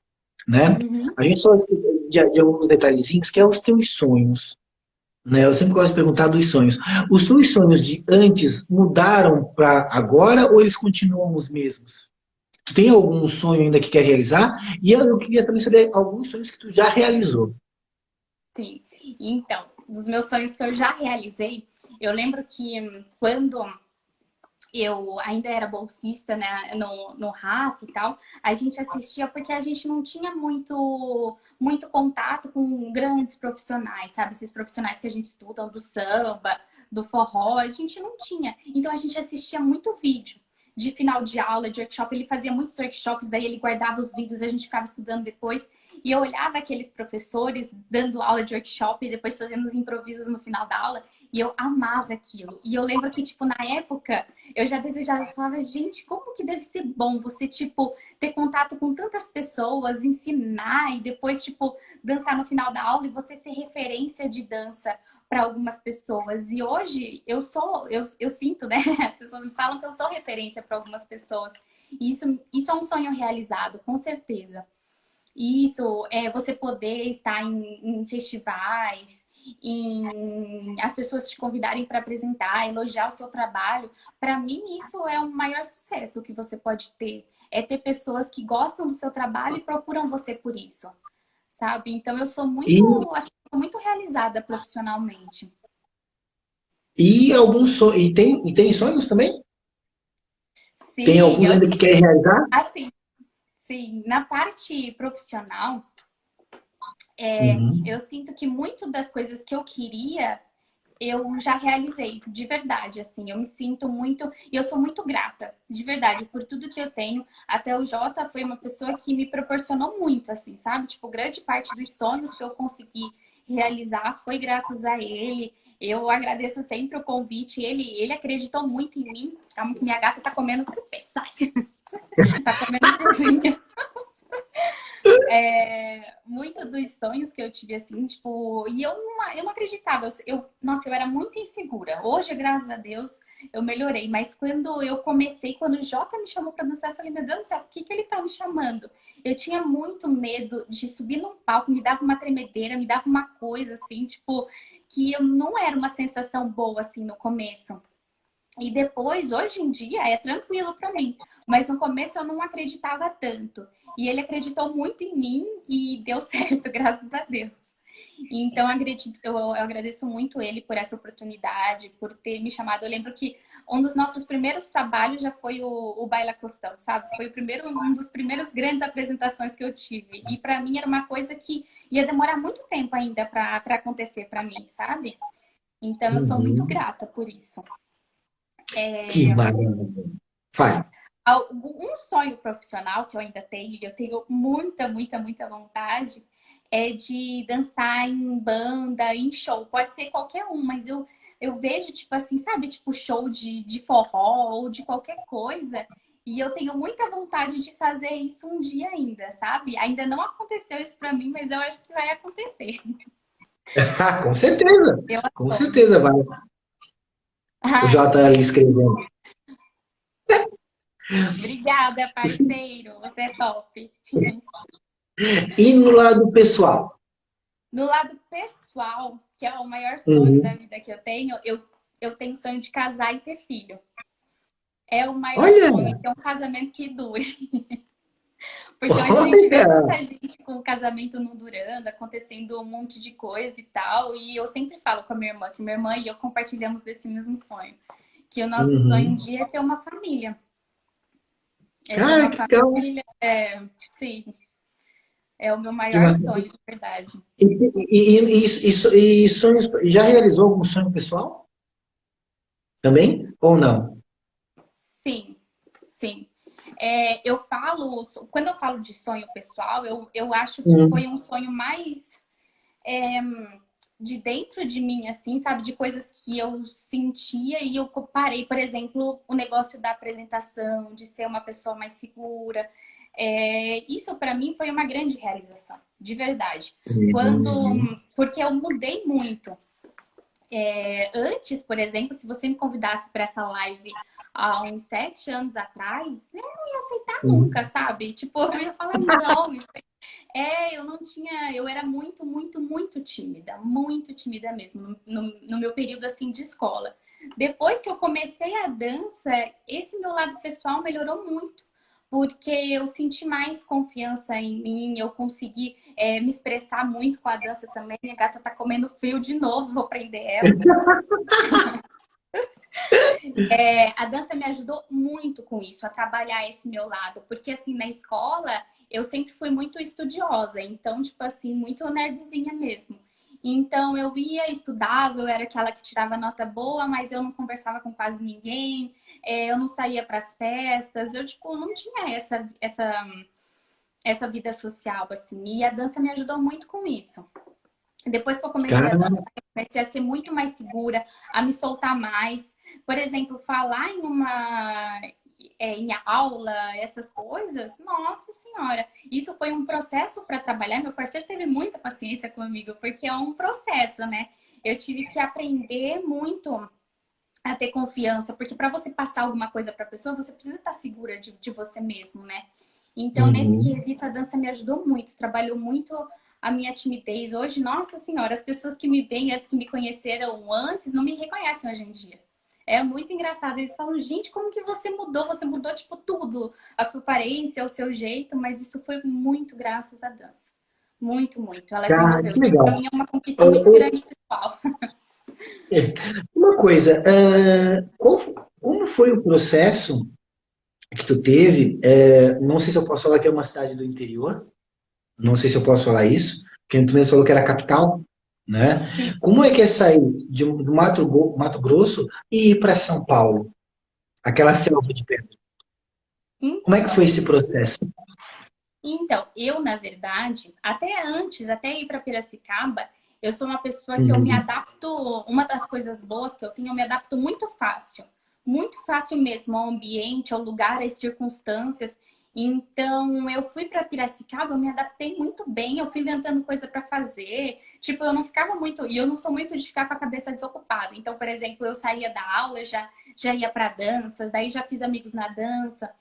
né? Uhum. A gente só esquece de alguns detalhezinhos, que é os teus sonhos, né? Eu sempre gosto de perguntar dos sonhos. Os teus sonhos de antes mudaram para agora ou eles continuam os mesmos? Tu tem algum sonho ainda que quer realizar? E eu queria também saber alguns sonhos que tu já realizou. Sim. Então, dos meus sonhos que eu já realizei, eu lembro que quando eu ainda era bolsista, né, no RAF e tal, a gente assistia porque a gente não tinha muito contato com grandes profissionais, sabe? Esses profissionais que a gente estuda, do samba, do forró, a gente não tinha. Então a gente assistia muito vídeo de final de aula, de workshop. Ele fazia muitos workshops, daí ele guardava os vídeos, a gente ficava estudando depois. E eu olhava aqueles professores dando aula de workshop e depois fazendo os improvisos no final da aula. E eu amava aquilo. E eu lembro que, tipo, na época, eu já desejava, eu falava, gente, como que deve ser bom você, tipo, ter contato com tantas pessoas, ensinar e depois, tipo, dançar no final da aula e você ser referência de dança para algumas pessoas. E hoje eu sinto, né? As pessoas me falam que eu sou referência para algumas pessoas. E isso é um sonho realizado, com certeza. Isso é você poder estar em festivais, em as pessoas te convidarem para apresentar, elogiar o seu trabalho. Para mim, isso é o maior sucesso que você pode ter. É ter pessoas que gostam do seu trabalho e procuram você por isso, sabe? Então, eu sou E, assim, sou muito realizada profissionalmente. e alguns sonhos. E tem sonhos também? Tem Sim, alguns eu ainda que querem realizar? assim, sim, na parte profissional, Uhum. eu sinto que muito das coisas que eu queria eu já realizei, de verdade, assim, eu me sinto muito, e eu sou muito grata, de verdade, por tudo que eu tenho. Até o Jota foi uma pessoa que me proporcionou muito, assim, sabe? Tipo, grande parte dos sonhos que eu consegui realizar foi graças a ele. Eu agradeço sempre o convite. Ele acreditou muito em mim. Calma que minha gata tá comendo tripé, sai. Tá comendo cozinha. Muito dos sonhos que eu tive, assim, tipo, e eu não acreditava, nossa, eu era muito insegura. Hoje, graças a Deus, eu melhorei, mas quando eu comecei, quando o Jota me chamou pra dançar, eu falei, meu Deus do céu, por que ele tá me chamando? Eu tinha muito medo de subir num palco, me dava uma tremedeira, me dava uma coisa, assim, tipo, que eu não era uma sensação boa, assim, no começo. E depois, hoje em dia, é tranquilo para mim. Mas no começo eu não acreditava tanto. E ele acreditou muito em mim e deu certo, graças a Deus. Então eu agradeço muito ele por essa oportunidade, por ter me chamado. Eu lembro que um dos nossos primeiros trabalhos já foi o Baila Costão, sabe? Foi um dos primeiros grandes apresentações que eu tive. E para mim era uma coisa que ia demorar muito tempo ainda para acontecer para mim, sabe? Então eu sou muito Uhum. grata por isso. Que maravilha. Vai. Um sonho profissional que eu ainda tenho, e eu tenho muita, muita, muita vontade, é de dançar em banda, em show. Pode ser qualquer um, mas eu vejo, tipo assim, sabe? Tipo show de forró ou de qualquer coisa. E eu tenho muita vontade de fazer isso um dia ainda, sabe? Ainda não aconteceu isso pra mim, mas eu acho que vai acontecer. Ah, com certeza. Eu Com adoro. certeza vai. O Ai, Jota ali escrevendo. obrigada, parceiro. Você é top. E no lado pessoal? No lado pessoal, que é o maior sonho da Uhum. vida que eu tenho sonho de casar e ter filho. É o maior Olha, sonho, ter um casamento que dure. Porque hoje a gente vê olha. tanta gente com o casamento não durando, acontecendo um monte de coisa e tal. E eu sempre falo com a minha irmã, que minha irmã e eu compartilhamos desse mesmo sonho. Que o nosso sonho um Uhum. dia é ter uma família. É ter Cara, uma que legal. família. Sim, é o meu Que maior sonho, maravilha. de verdade. E sonhos, já realizou algum sonho pessoal? Também? Ou não? Sim, sim. Eu falo, quando eu falo de sonho pessoal, eu acho que foi Uhum. um sonho mais de dentro de mim, assim, sabe? De coisas que eu sentia e eu parei, por exemplo, o negócio da apresentação, de ser uma pessoa mais segura. Isso para mim foi uma grande realização, de verdade. Uhum. Porque eu mudei muito. Antes, por exemplo, se você me convidasse para essa live há uns 7 anos atrás, eu não ia aceitar nunca, Uhum. sabe? Tipo, eu ia falar, não, eu não tinha, eu era muito, muito, muito tímida mesmo, no meu período assim de escola. Depois que eu comecei a dança, esse meu lado pessoal melhorou muito, porque eu senti mais confiança em mim, eu consegui me expressar muito com a dança também. Minha gata tá comendo frio de novo, vou prender ela. A dança me ajudou muito com isso, a trabalhar esse meu lado, porque assim, na escola eu sempre fui muito estudiosa, então, tipo assim, muito nerdzinha mesmo. Então eu ia, estudava, eu era aquela que tirava nota boa, mas eu não conversava com quase ninguém, eu não saía para as festas, eu, tipo, não tinha essa vida social, assim, e a dança me ajudou muito com isso. Depois que eu comecei a Cara, dançar, eu comecei a ser muito mais segura, a me soltar mais. Por exemplo, falar em aula, essas coisas, nossa senhora, isso foi um processo para trabalhar. Meu parceiro teve muita paciência comigo, porque é um processo, né? Eu tive que aprender muito a ter confiança, porque para você passar alguma coisa para a pessoa, você precisa estar segura de você mesmo, né? Então, nesse uhum. quesito, a dança me ajudou muito, trabalhou muito a minha timidez. Hoje, nossa senhora, as pessoas que me veem antes, que me conheceram antes, não me reconhecem hoje em dia. É muito engraçado. Eles falam, gente, como que você mudou? Você mudou, tipo, tudo. A sua aparência, o seu jeito, mas isso foi muito graças à dança. Muito, muito. Ela Cara, desenvolveu. que Então, pra legal. mim é uma conquista Ô, muito ô, grande, pessoal. é, uma coisa, como foi o processo que tu teve? Não sei se eu posso falar que é uma cidade do interior, não sei se eu posso falar isso, porque tu mesmo falou que era capital, né? Sim. Como é que é sair do Mato Grosso e ir para São Paulo, aquela selva de perto? Como é que foi Então, esse processo? eu, na verdade, até antes, até ir para Piracicaba, eu sou uma pessoa que eu me Uhum, adapto. Uma das coisas boas que eu tenho, eu me adapto muito fácil mesmo ao ambiente, ao lugar, às circunstâncias. Então, eu fui para Piracicaba, eu me adaptei muito bem, eu fui inventando coisa para fazer. Tipo, eu não ficava muito, e eu não sou muito de ficar com a cabeça desocupada. Então, por exemplo, eu saía da aula, já ia para dança, daí já fiz amigos na dança.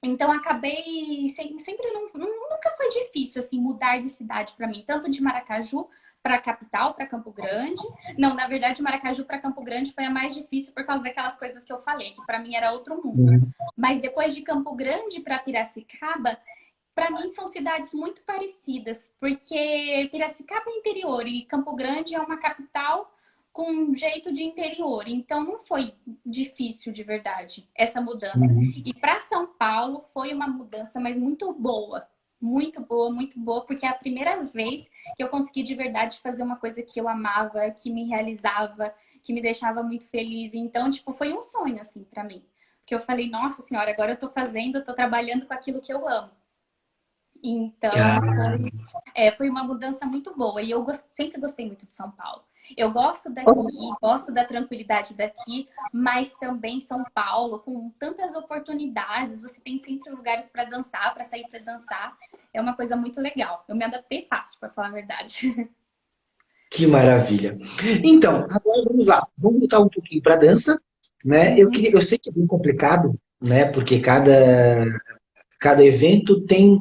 Então, acabei sempre nunca foi difícil assim mudar de cidade para mim, tanto de Maracaju para a capital, para Campo Grande. Não, na verdade, Maracaju para Campo Grande foi a mais difícil por causa daquelas coisas que eu falei, que para mim era outro mundo. uhum, Mas depois de Campo Grande para Piracicaba, para mim são cidades muito parecidas, porque Piracicaba é interior e Campo Grande é uma capital com um jeito de interior. Então não foi difícil de verdade essa mudança. uhum. E para São Paulo foi uma mudança, mas muito boa. Muito boa, porque é a primeira vez que eu consegui de verdade fazer uma coisa que eu amava, que me realizava, que me deixava muito feliz. Então, tipo, foi um sonho assim para mim. Porque eu falei, nossa senhora, agora eu tô fazendo, eu tô trabalhando com aquilo que eu amo. Então, Cara, foi uma mudança muito boa. E eu sempre gostei muito de São Paulo. Eu gosto daqui, gosto da tranquilidade daqui, mas também São Paulo, com tantas oportunidades, você tem sempre lugares para dançar, para sair para dançar. É uma coisa muito legal. Eu me adaptei fácil, para falar a verdade. Que maravilha. Então, agora vamos lá. Vamos voltar um pouquinho para a dança, né? Uhum. Eu sei que é bem complicado, né? Porque cada evento tem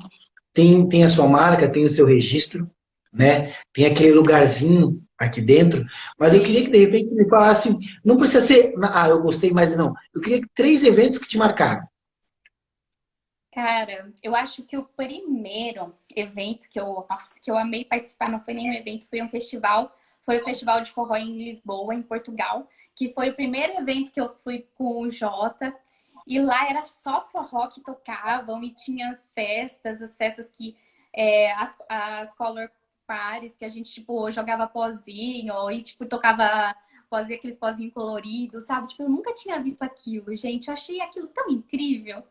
a sua marca, tem o seu registro, né? Tem aquele lugarzinho aqui dentro. Mas eu queria que Sim. de repente me falasse, não precisa ser, eu gostei, mas não. Eu queria que 3 eventos que te marcaram. Cara, eu acho que o primeiro evento nossa, que eu amei participar, não foi nem um evento, foi um festival. Foi o Festival de Forró em Lisboa, em Portugal, que foi o primeiro evento que eu fui com o Jota. E lá era só forró que tocavam e tinha as festas que as color parties, que a gente tipo jogava pozinho e tipo tocava pozinho, aqueles pozinhos coloridos, sabe? Tipo, eu nunca tinha visto aquilo, gente. Eu achei aquilo tão incrível.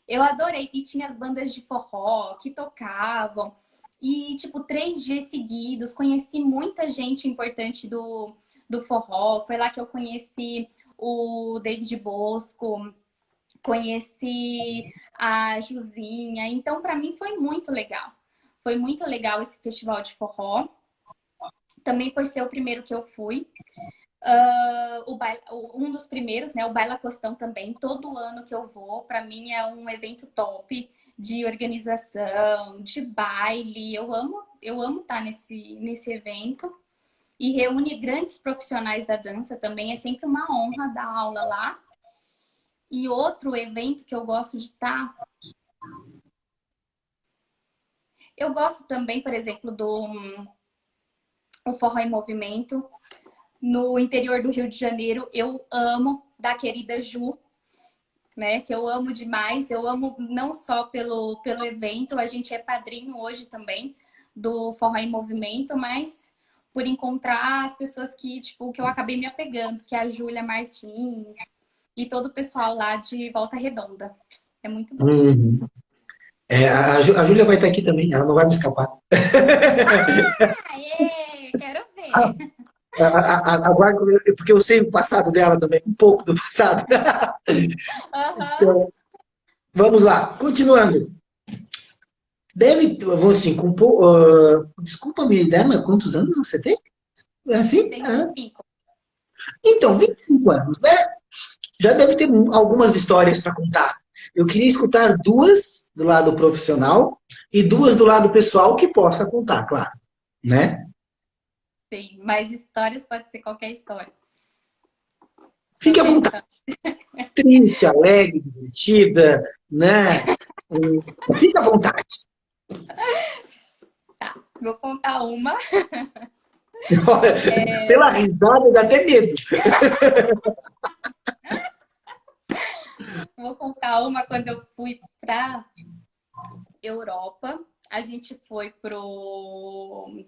Eu adorei. E tinha as bandas de forró que tocavam. E, tipo, 3 dias seguidos, conheci muita gente importante do forró. Foi lá que eu conheci o David Bosco, conheci a Juzinha. Então, para mim, foi muito legal. Foi muito legal esse festival de forró. Também por ser o primeiro que eu fui. Um dos primeiros, né? O Baila Costão também. Todo ano que eu vou, para mim é um evento top de organização, de baile. Eu amo estar nesse evento. E reúne grandes profissionais da dança também. É sempre uma honra dar aula lá. E outro evento que eu gosto de estar. Eu gosto também, por exemplo, do o Forró em Movimento. No interior do Rio de Janeiro, eu amo da querida Ju, né? Que eu amo demais. Eu amo não só pelo evento, a gente é padrinho hoje também do Forró em Movimento, mas por encontrar as pessoas que eu acabei me apegando, que é a Júlia Martins e todo o pessoal lá de Volta Redonda. É muito bom. Uhum. A Júlia vai estar aqui também, ela não vai me escapar. Aê, quero ver. Aguardo, porque eu sei o passado dela também, um pouco do passado. Aham. Então, vamos lá, continuando. Vou assim, desculpa me ideia, mas quantos anos você tem? É assim? Tem Ah. 25. Então, 25 anos, né? Já deve ter algumas histórias para contar. Eu queria escutar 2 do lado profissional e 2 do lado pessoal que possa contar, claro, né? Sim, mas histórias pode ser qualquer história. Fique à Qualquer vontade. história. Triste, alegre, divertida, né? Fique à vontade. Tá, vou contar uma. Pela risada dá até medo. Vou contar uma quando eu fui pra Europa. A gente foi para um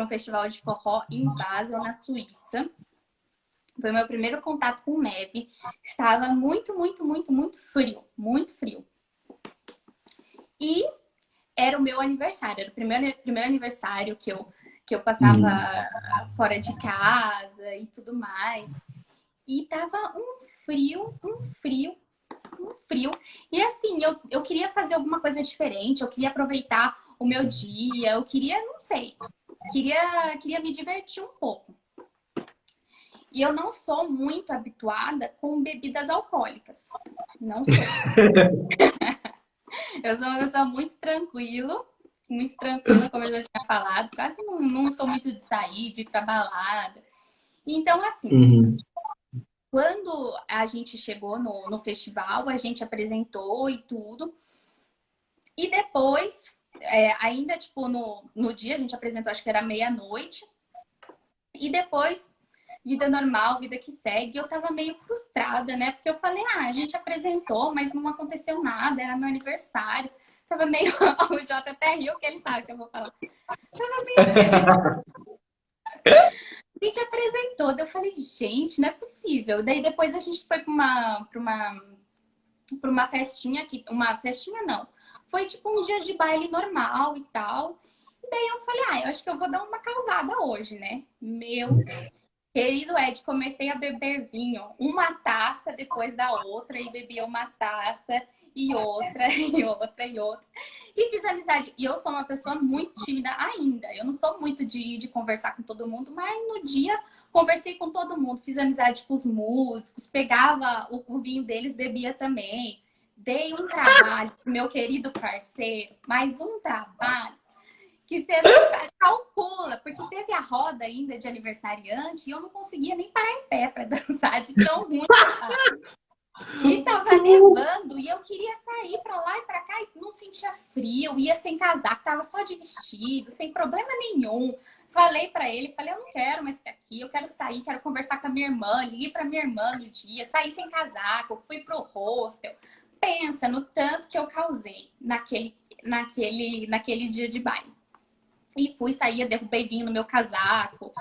festival de forró em Basel, na Suíça. Foi meu primeiro contato com neve. Estava muito, muito, muito, muito frio. Muito frio. E era o meu aniversário. Era o primeiro aniversário que eu passava Hum. fora de casa e tudo mais. E tava um frio. E assim, eu queria fazer alguma coisa diferente, eu queria aproveitar o meu dia, eu queria, não sei, queria me divertir um pouco. E eu não sou muito habituada com bebidas alcoólicas. Não sou. Eu sou uma pessoa muito tranquila, como eu já tinha falado. Quase não sou muito de sair, de ir pra balada. Então, assim, Uhum. quando a gente chegou no festival, a gente apresentou e tudo. E depois, ainda tipo no dia, a gente apresentou, acho que era meia-noite. E depois, vida normal, vida que segue. Eu tava meio frustrada, né? Porque eu falei, a gente apresentou, mas não aconteceu nada, era meu aniversário. Tava meio. O Jota até riu, que ele sabe que eu vou falar. Tava meio assim. A gente apresentou, daí eu falei, gente, não é possível. Daí depois a gente foi pra uma festinha aqui. Uma festinha não. Foi tipo um dia de baile normal e tal. Eu falei, eu acho que eu vou dar uma causada hoje, né? Meu querido Ed, comecei a beber vinho, uma taça depois da outra, e bebia uma taça e outra, e outra, e outra. E fiz amizade. E eu sou uma pessoa muito tímida ainda. Eu não sou muito de conversar com todo mundo, mas no dia conversei com todo mundo. Fiz amizade com os músicos, pegava o vinho deles, bebia também. Dei um trabalho pro meu querido parceiro, mais um trabalho que você não calcula, porque teve a roda ainda de aniversariante e eu não conseguia nem parar em pé para dançar de tão ruim que eu tava. E tava nevando e eu queria sair para lá e para cá e não sentia frio, ia sem casaco, tava só de vestido, sem problema nenhum. Falei para ele, falei, eu não quero mais ficar aqui, eu quero sair, quero conversar com a minha irmã, liguei para minha irmã no dia, saí sem casaco, fui pro hostel. Pensa no tanto que eu causei naquele dia de baile. E fui, saía, derrubei vinho no meu casaco,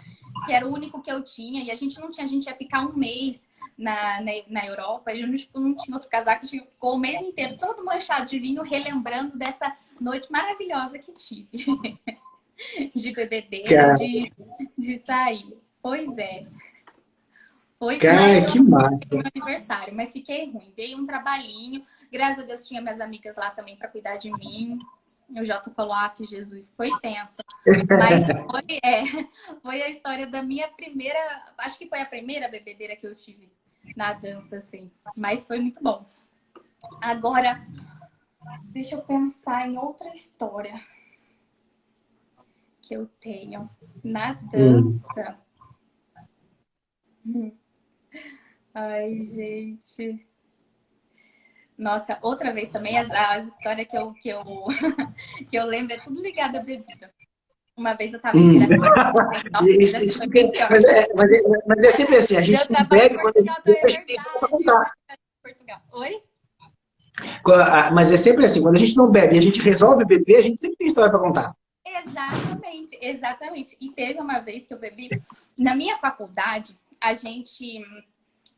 que era o único que eu tinha. E a gente não tinha, a gente ia ficar um mês na Europa. E eu não tinha outro casaco, ficou o mês inteiro todo manchado de vinho, relembrando dessa noite maravilhosa que tive. De bebedeira, de sair. Pois é. Foi Cara, mais que massa. meu aniversário, mas fiquei ruim. Dei um trabalhinho. Graças a Deus tinha minhas amigas lá também para cuidar de mim. O Jota falou, Jesus, foi tenso. Mas foi a história da minha primeira... Acho que foi a primeira bebedeira que eu tive na dança, assim. Mas foi muito bom. Agora, deixa eu pensar em outra história que eu tenho na dança. Ai, gente... Nossa, outra vez também, as histórias que eu lembro é tudo ligado à bebida. Uma vez eu tava em Piracicaba. Nossa, foi bem pior. Mas é sempre assim, a gente não bebe quando a gente tem pra contar. Oi? Mas é sempre assim, quando a gente não bebe e a gente resolve beber, a gente sempre tem história para contar. Exatamente, exatamente. E teve uma vez que eu bebi... Na minha faculdade, a gente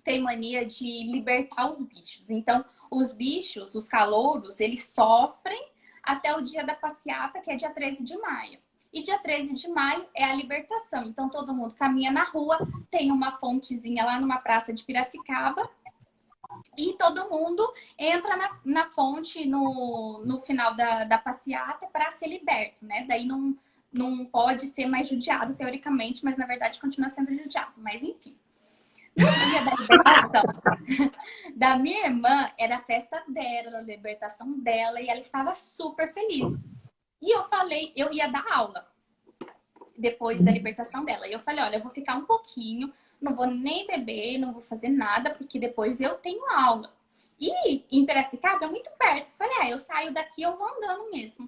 tem mania de libertar os bichos. Então, os bichos, os calouros, eles sofrem até o dia da passeata, que é dia 13 de maio. E dia 13 de maio é a libertação. Então, todo mundo caminha na rua, tem uma fontezinha lá numa praça de Piracicaba, e todo mundo entra na fonte no final da passeata para ser liberto, né? Daí não pode ser mais judiado, teoricamente, mas na verdade continua sendo judiado. Mas, enfim. No dia da libertação da minha irmã, era a festa dela, a libertação dela, e ela estava super feliz. E eu falei, eu ia dar aula depois da libertação dela. E eu falei, olha, eu vou ficar um pouquinho, não vou nem beber, não vou fazer nada, porque depois eu tenho aula. E em Piracicaba é muito perto. Eu falei, eu saio daqui, eu vou andando mesmo.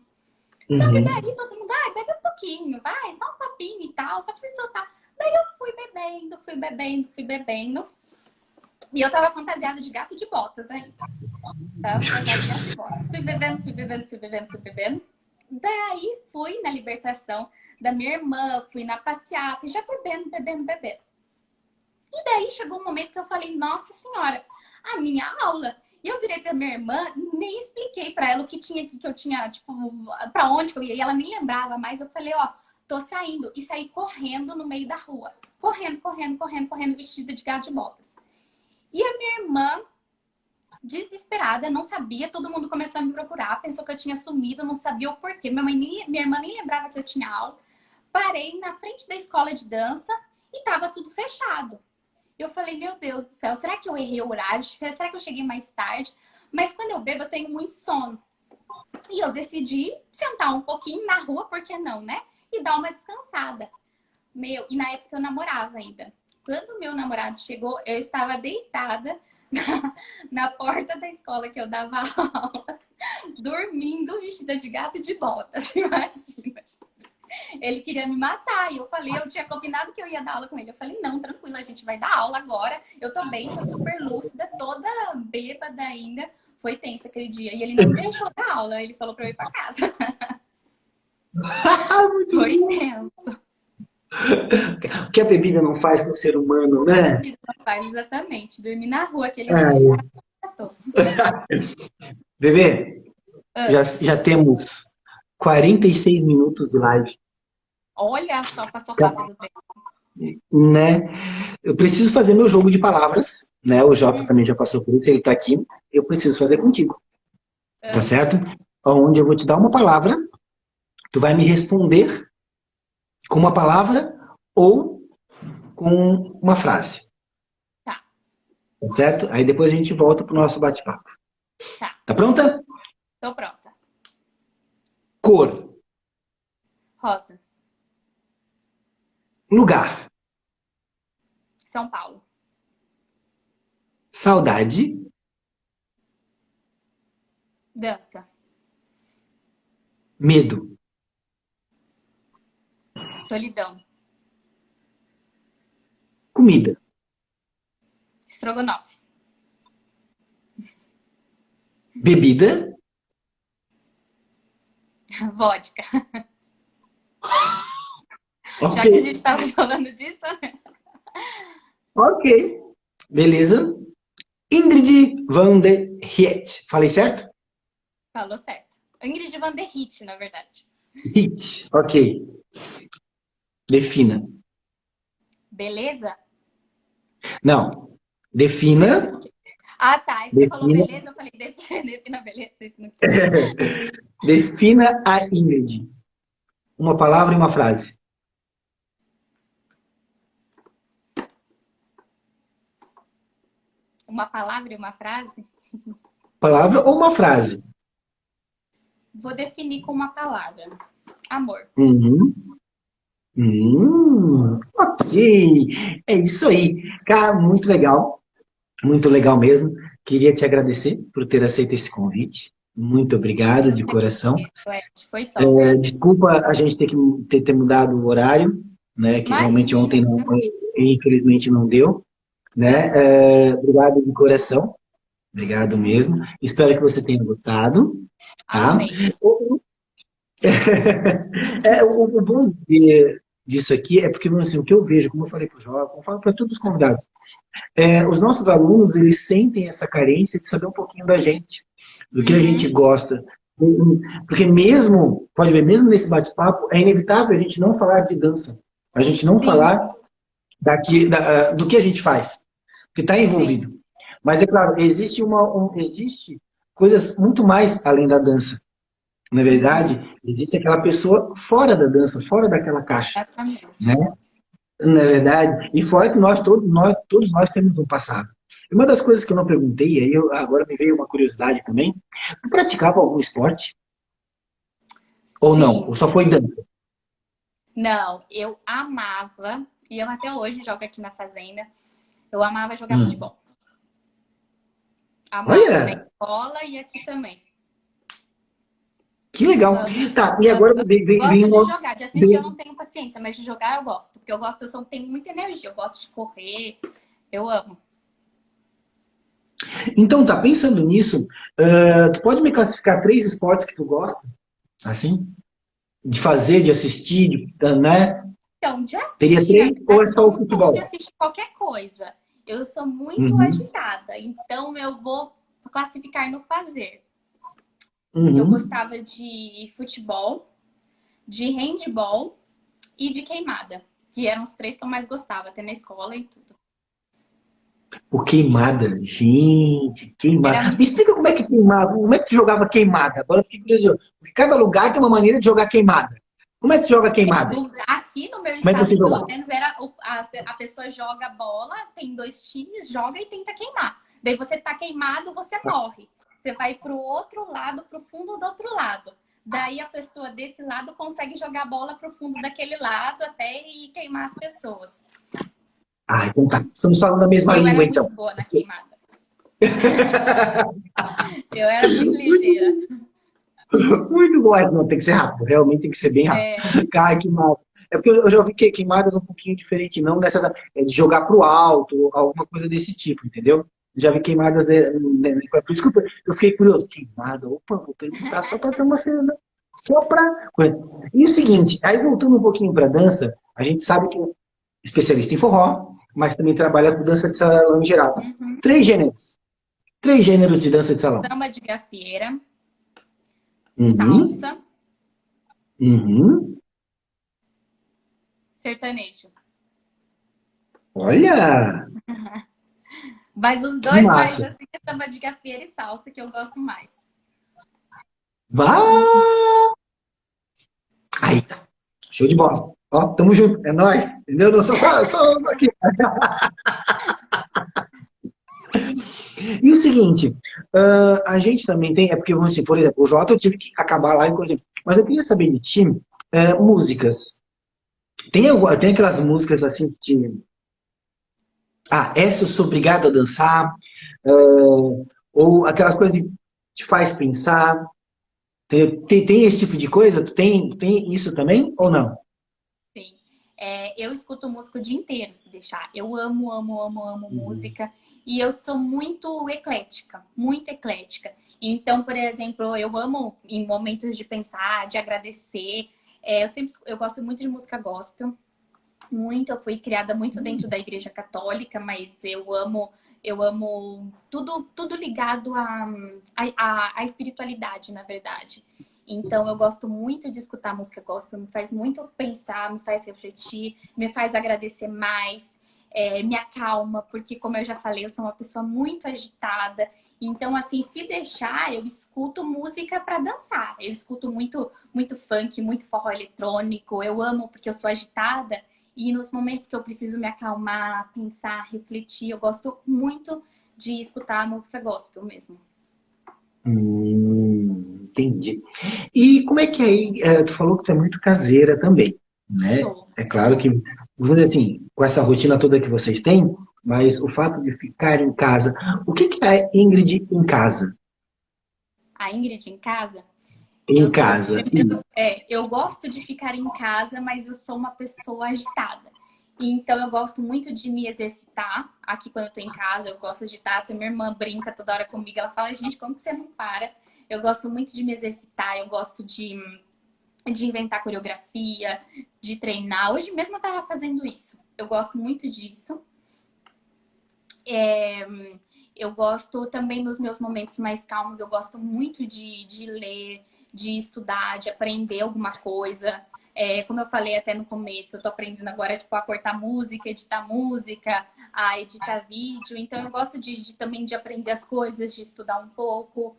Só que daí todo mundo, bebe um pouquinho, vai, só um copinho e tal, só pra você soltar. Daí eu fui bebendo. E eu tava fantasiada de gato de botas ainda. Tava fantasiada de gato de botas. Fui bebendo. Daí fui na libertação da minha irmã, fui na passeata, já bebendo. E daí chegou um momento que eu falei, nossa senhora, a minha aula. E eu virei pra minha irmã, nem expliquei pra ela o que eu tinha, tipo, pra onde que eu ia. E ela nem lembrava mais. Eu falei, tô saindo. E saí correndo no meio da rua. Correndo, vestida de gato de botas. E a minha irmã, desesperada, não sabia. Todo mundo começou a me procurar. Pensou que eu tinha sumido, não sabia o porquê. Minha irmã nem lembrava que eu tinha aula. Parei na frente da escola de dança e tava tudo fechado. Eu falei, meu Deus do céu, será que eu errei o horário? Será que eu cheguei mais tarde? Mas quando eu bebo, eu tenho muito sono. E eu decidi sentar um pouquinho na rua, por que não, né? E dar uma descansada. E na época eu namorava ainda. Quando meu namorado chegou, eu estava deitada na porta da escola que eu dava aula, dormindo, vestida de gato e de botas. Imagina. Ele queria me matar. E eu falei, eu tinha combinado que eu ia dar aula com ele. Eu falei, não, tranquilo, a gente vai dar aula agora. Eu tô bem, tô super lúcida, toda bêbada ainda. Foi tenso aquele dia. E ele não deixou dar aula. Ele falou pra eu ir pra casa. Foi tenso. O que a bebida não faz no ser humano, né? A bebida não faz, exatamente. Dormir na rua, aquele Bebê, já temos 46 minutos de live, Olha só, passou rápido. né? Eu preciso fazer meu jogo de palavras, né? O Jota também já passou por isso, ele tá aqui. Eu preciso fazer contigo, tá certo? Onde eu vou te dar uma palavra, tu vai me responder com uma palavra ou com uma frase. Tá. Tá certo? Aí depois a gente volta pro nosso bate-papo. Tá. Tá pronta? Tô pronta. Cor. Rosa. Lugar. São Paulo. Saudade. Dança. Medo. Solidão. Comida. Estrogonofe. Bebida. Vodka. Ok. Já que a gente tava falando disso, né? Ok. Beleza. Ingrid van der Hiet. Falei certo? Falou certo. Ingrid Van der Hit, na verdade. Hit. Ok. Defina. Beleza? Não. Defina. Ah, tá. Aí você falou Defina. beleza, eu falei defina beleza. Defina. Defina a Ingrid. Uma palavra e uma frase. Uma palavra e uma frase? Palavra ou uma frase? Vou definir com uma palavra. Amor. Uhum. Ok. É isso aí. Cara, muito legal. Muito legal mesmo. Queria te agradecer por ter aceito esse convite. Muito obrigado, de coração. Foi top. Desculpa a gente ter mudado o horário, né? Que realmente ontem, infelizmente, não deu. Né? Obrigado de coração. Obrigado mesmo. Espero que você tenha gostado. Tá? Amém. O bom disso aqui é porque assim, o que eu vejo, como eu falei para o João, como eu falo para todos os convidados, os nossos alunos, eles sentem essa carência de saber um pouquinho da gente, do que a gente gosta. Porque mesmo, pode ver, mesmo nesse bate-papo, é inevitável a gente não falar de dança. A gente não falar do que a gente faz. Porque está envolvido. Sim. Mas é claro, existe coisas muito mais além da dança. Na verdade, existe aquela pessoa fora da dança, fora daquela caixa. Exatamente. Né? Na verdade, e fora que todos nós temos um passado. Uma das coisas que eu não perguntei, aí agora me veio uma curiosidade também, tu praticava algum esporte? Sim. Ou não? Ou só foi dança? Não, eu amava, e eu até hoje jogo aqui na fazenda, eu amava jogar futebol. Amava na escola e aqui também. Que legal. Tá, e agora gosto de jogar, de assistir eu não tenho paciência, mas de jogar eu gosto. Porque eu tenho muita energia, eu gosto de correr, eu amo. Então tá, pensando nisso, tu pode me classificar 3 esportes que tu gosta? Assim? De fazer, de assistir, né? Então, de assistir... Teria 3 ou é só o futebol? De assistir qualquer coisa. Eu sou muito agitada, então eu vou classificar no fazer. Eu gostava de futebol, de handball e de queimada. Que eram os 3 que eu mais gostava, até na escola e tudo. Por queimada, gente, queimada. Me explica como é que queimava, como é que tu jogava queimada? Agora eu fiquei curioso. Porque cada lugar tem uma maneira de jogar queimada. Como é que tu joga queimada? Aqui no meu estado, pelo menos, a pessoa joga bola, tem 2 times, joga e tenta queimar. Daí você tá queimado, você morre. Você vai pro outro lado, pro fundo do outro lado. Daí a pessoa desse lado consegue jogar a bola pro fundo daquele lado até ir queimar as pessoas. Ah, então tá. Estamos falando a mesma língua, então. Eu era muito boa na queimada. Eu era muito ligeira. Muito boa. Não, tem que ser rápido. Realmente tem que ser bem rápido. Cara, que massa. É porque eu já ouvi que queimadas um pouquinho diferente, não nessa de jogar pro alto, alguma coisa desse tipo, entendeu? Já vi queimadas, por isso que eu fiquei curioso. Queimada, opa, vou perguntar só para ter uma cena. Só para... E o seguinte, aí voltando um pouquinho para dança, a gente sabe que é especialista em forró, mas também trabalha com dança de salão em geral. 3 gêneros. 3 gêneros de dança de salão. Samba de gafieira, salsa Uhum. Sertanejo. Olha, Mas os que dois mais massa. assim, é samba de gafieira e salsa, que eu gosto mais. Gosto muito. Vá! Aí, show de bola. Ó, tamo junto, é nóis. Entendeu? Não só aqui. E o seguinte, a gente também tem, é porque, assim, por exemplo, o Jota eu tive que acabar lá, inclusive, mas eu queria saber de ti, músicas. Tem aquelas músicas assim que te, essa eu sou obrigado a dançar, ou aquelas coisas que te faz pensar. Tem esse tipo de coisa? Tu tem isso também ou não? Sim. Eu escuto música o dia inteiro, se deixar. Eu amo, amo, amo, amo Uhum. música. E eu sou muito eclética, muito eclética. Então, por exemplo, eu amo em momentos de pensar, de agradecer. Eu gosto muito de música gospel. Muito, eu fui criada muito dentro da Igreja Católica, mas eu amo tudo, tudo ligado à espiritualidade, na verdade. Então, eu gosto muito de escutar música gospel, me faz muito pensar, me faz refletir, me faz agradecer mais, me acalma, porque, como eu já falei, eu sou uma pessoa muito agitada. Então, assim, se deixar, eu escuto música para dançar. Eu escuto muito, muito funk, muito forró eletrônico. Eu amo porque eu sou agitada. E nos momentos que eu preciso me acalmar, pensar, refletir, eu gosto muito de escutar a música gospel mesmo. Entendi. E como é que aí, tu falou que tu é muito caseira também, né? Tô, É claro que, tô. vamos dizer assim, com essa rotina toda que vocês têm, mas o fato de ficar em casa, o que que é Ingrid em casa? A Ingrid em casa, eu Em sou. casa. Primeiro, eu gosto de ficar em casa, mas eu sou uma pessoa agitada. Então, eu gosto muito de me exercitar. Aqui, quando eu tô em casa, eu gosto de estar. Até minha irmã brinca toda hora comigo. Ela fala, gente, como que você não para? Eu gosto muito de me exercitar, eu gosto de inventar coreografia, de treinar. Hoje mesmo eu estava fazendo isso. Eu gosto muito disso. É, eu gosto também nos meus momentos mais calmos, eu gosto muito de ler, de estudar, de aprender alguma coisa. Como eu falei até no começo, eu tô aprendendo agora tipo, a cortar música, a editar vídeo. Então eu gosto também de aprender as coisas, de estudar um pouco,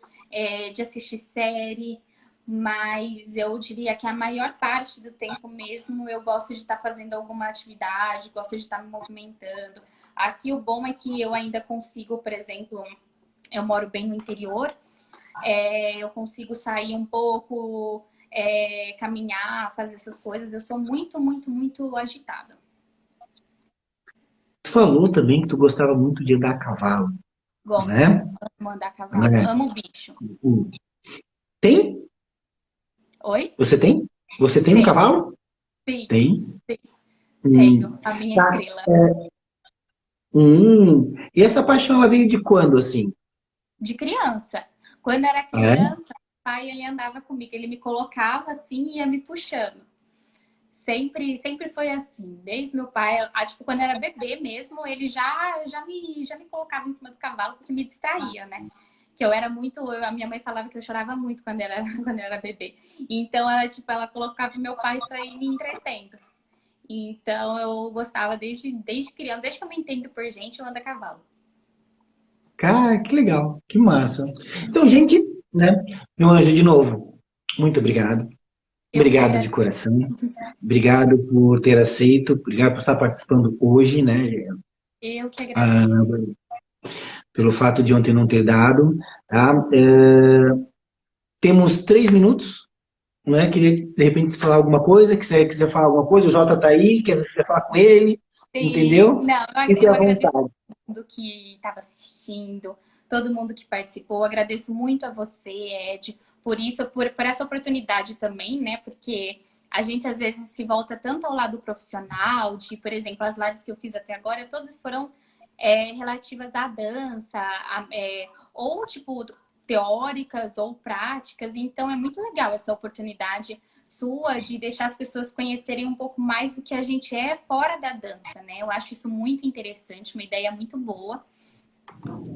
de assistir série. Mas eu diria que a maior parte do tempo mesmo eu gosto de estar fazendo alguma atividade, gosto de estar me movimentando. Aqui o bom é que eu ainda consigo, por exemplo, eu moro bem no interior, eu consigo sair um pouco, caminhar, fazer essas coisas. Eu sou muito, muito, muito agitada. Tu falou também que tu gostava muito de andar a cavalo, Gosto, né? amo andar a cavalo, É. amo o bicho. Tem? Oi? Você tem? Você tem um Tenho, cavalo? sim, Tem. sim, Hum. tenho. A minha Tá. estrela. E essa paixão ela veio de quando, assim? De criança. Quando era É? criança, o pai ele andava comigo, ele me colocava assim e ia me puxando. Sempre, sempre foi assim. Desde meu pai, tipo, quando era bebê mesmo, ele já me colocava em cima do cavalo porque me distraía, né? Que eu era muito, a minha mãe falava que eu chorava muito quando era, quando eu era bebê. Então ela, tipo, ela colocava meu pai para ir me entretendo. Então eu gostava desde criança, desde que eu me entendo por gente, eu ando a cavalo. Cara, que legal, que massa. Então, gente, né? Meu anjo, de novo, muito obrigado. Eu que Obrigado de agradeço. coração. Obrigado por ter aceito. Obrigado por estar participando hoje, né? Eu que Ah, agradeço. pelo fato de ontem não ter dado, tá? Temos 3 minutos, né? Queria, de repente, falar alguma coisa. Quiser falar alguma coisa, o Jota tá aí, quer falar com ele, Sim, entendeu? não, Fique eu à agradeço vontade. todo mundo que estava assistindo, todo mundo que participou. Agradeço muito a você, Ed, por isso, por essa oportunidade também, né? Porque a gente às vezes se volta tanto ao lado profissional, de, por exemplo, as lives que eu fiz até agora, todas foram relativas à dança, ou tipo teóricas ou práticas. Então é muito legal essa oportunidade sua de deixar as pessoas conhecerem um pouco mais do que a gente é fora da dança, né? Eu acho isso muito interessante, uma ideia muito boa.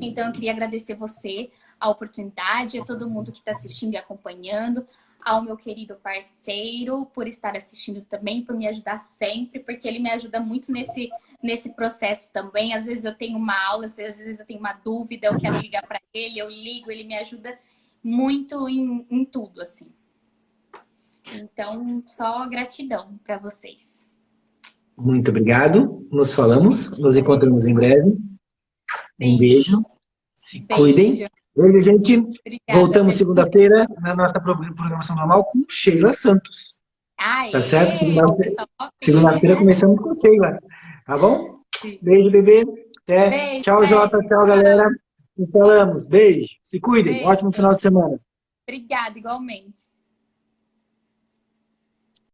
Então, eu queria agradecer você, a oportunidade, a todo mundo que está assistindo e acompanhando. ao meu querido parceiro por estar assistindo também, por me ajudar sempre, porque ele me ajuda muito nesse processo também. Às vezes eu tenho uma aula, às vezes eu tenho uma dúvida, eu quero ligar para ele, eu ligo, ele me ajuda muito em tudo, assim. Então, só gratidão para vocês. Muito obrigado. Nos falamos, nos encontramos em breve. Um beijo. Se cuidem. Beijo, gente. Obrigada, Voltamos segunda-feira na nossa programação normal com Sheila Santos. Aê, tá certo? Segunda-feira começamos com Sheila. Tá bom? Sim. Beijo, bebê. Até. Beijo, tchau, Jota. Tchau, galera. Nos falamos. Beijo. Se cuidem. Beijo. Ótimo final de semana. Obrigada, igualmente.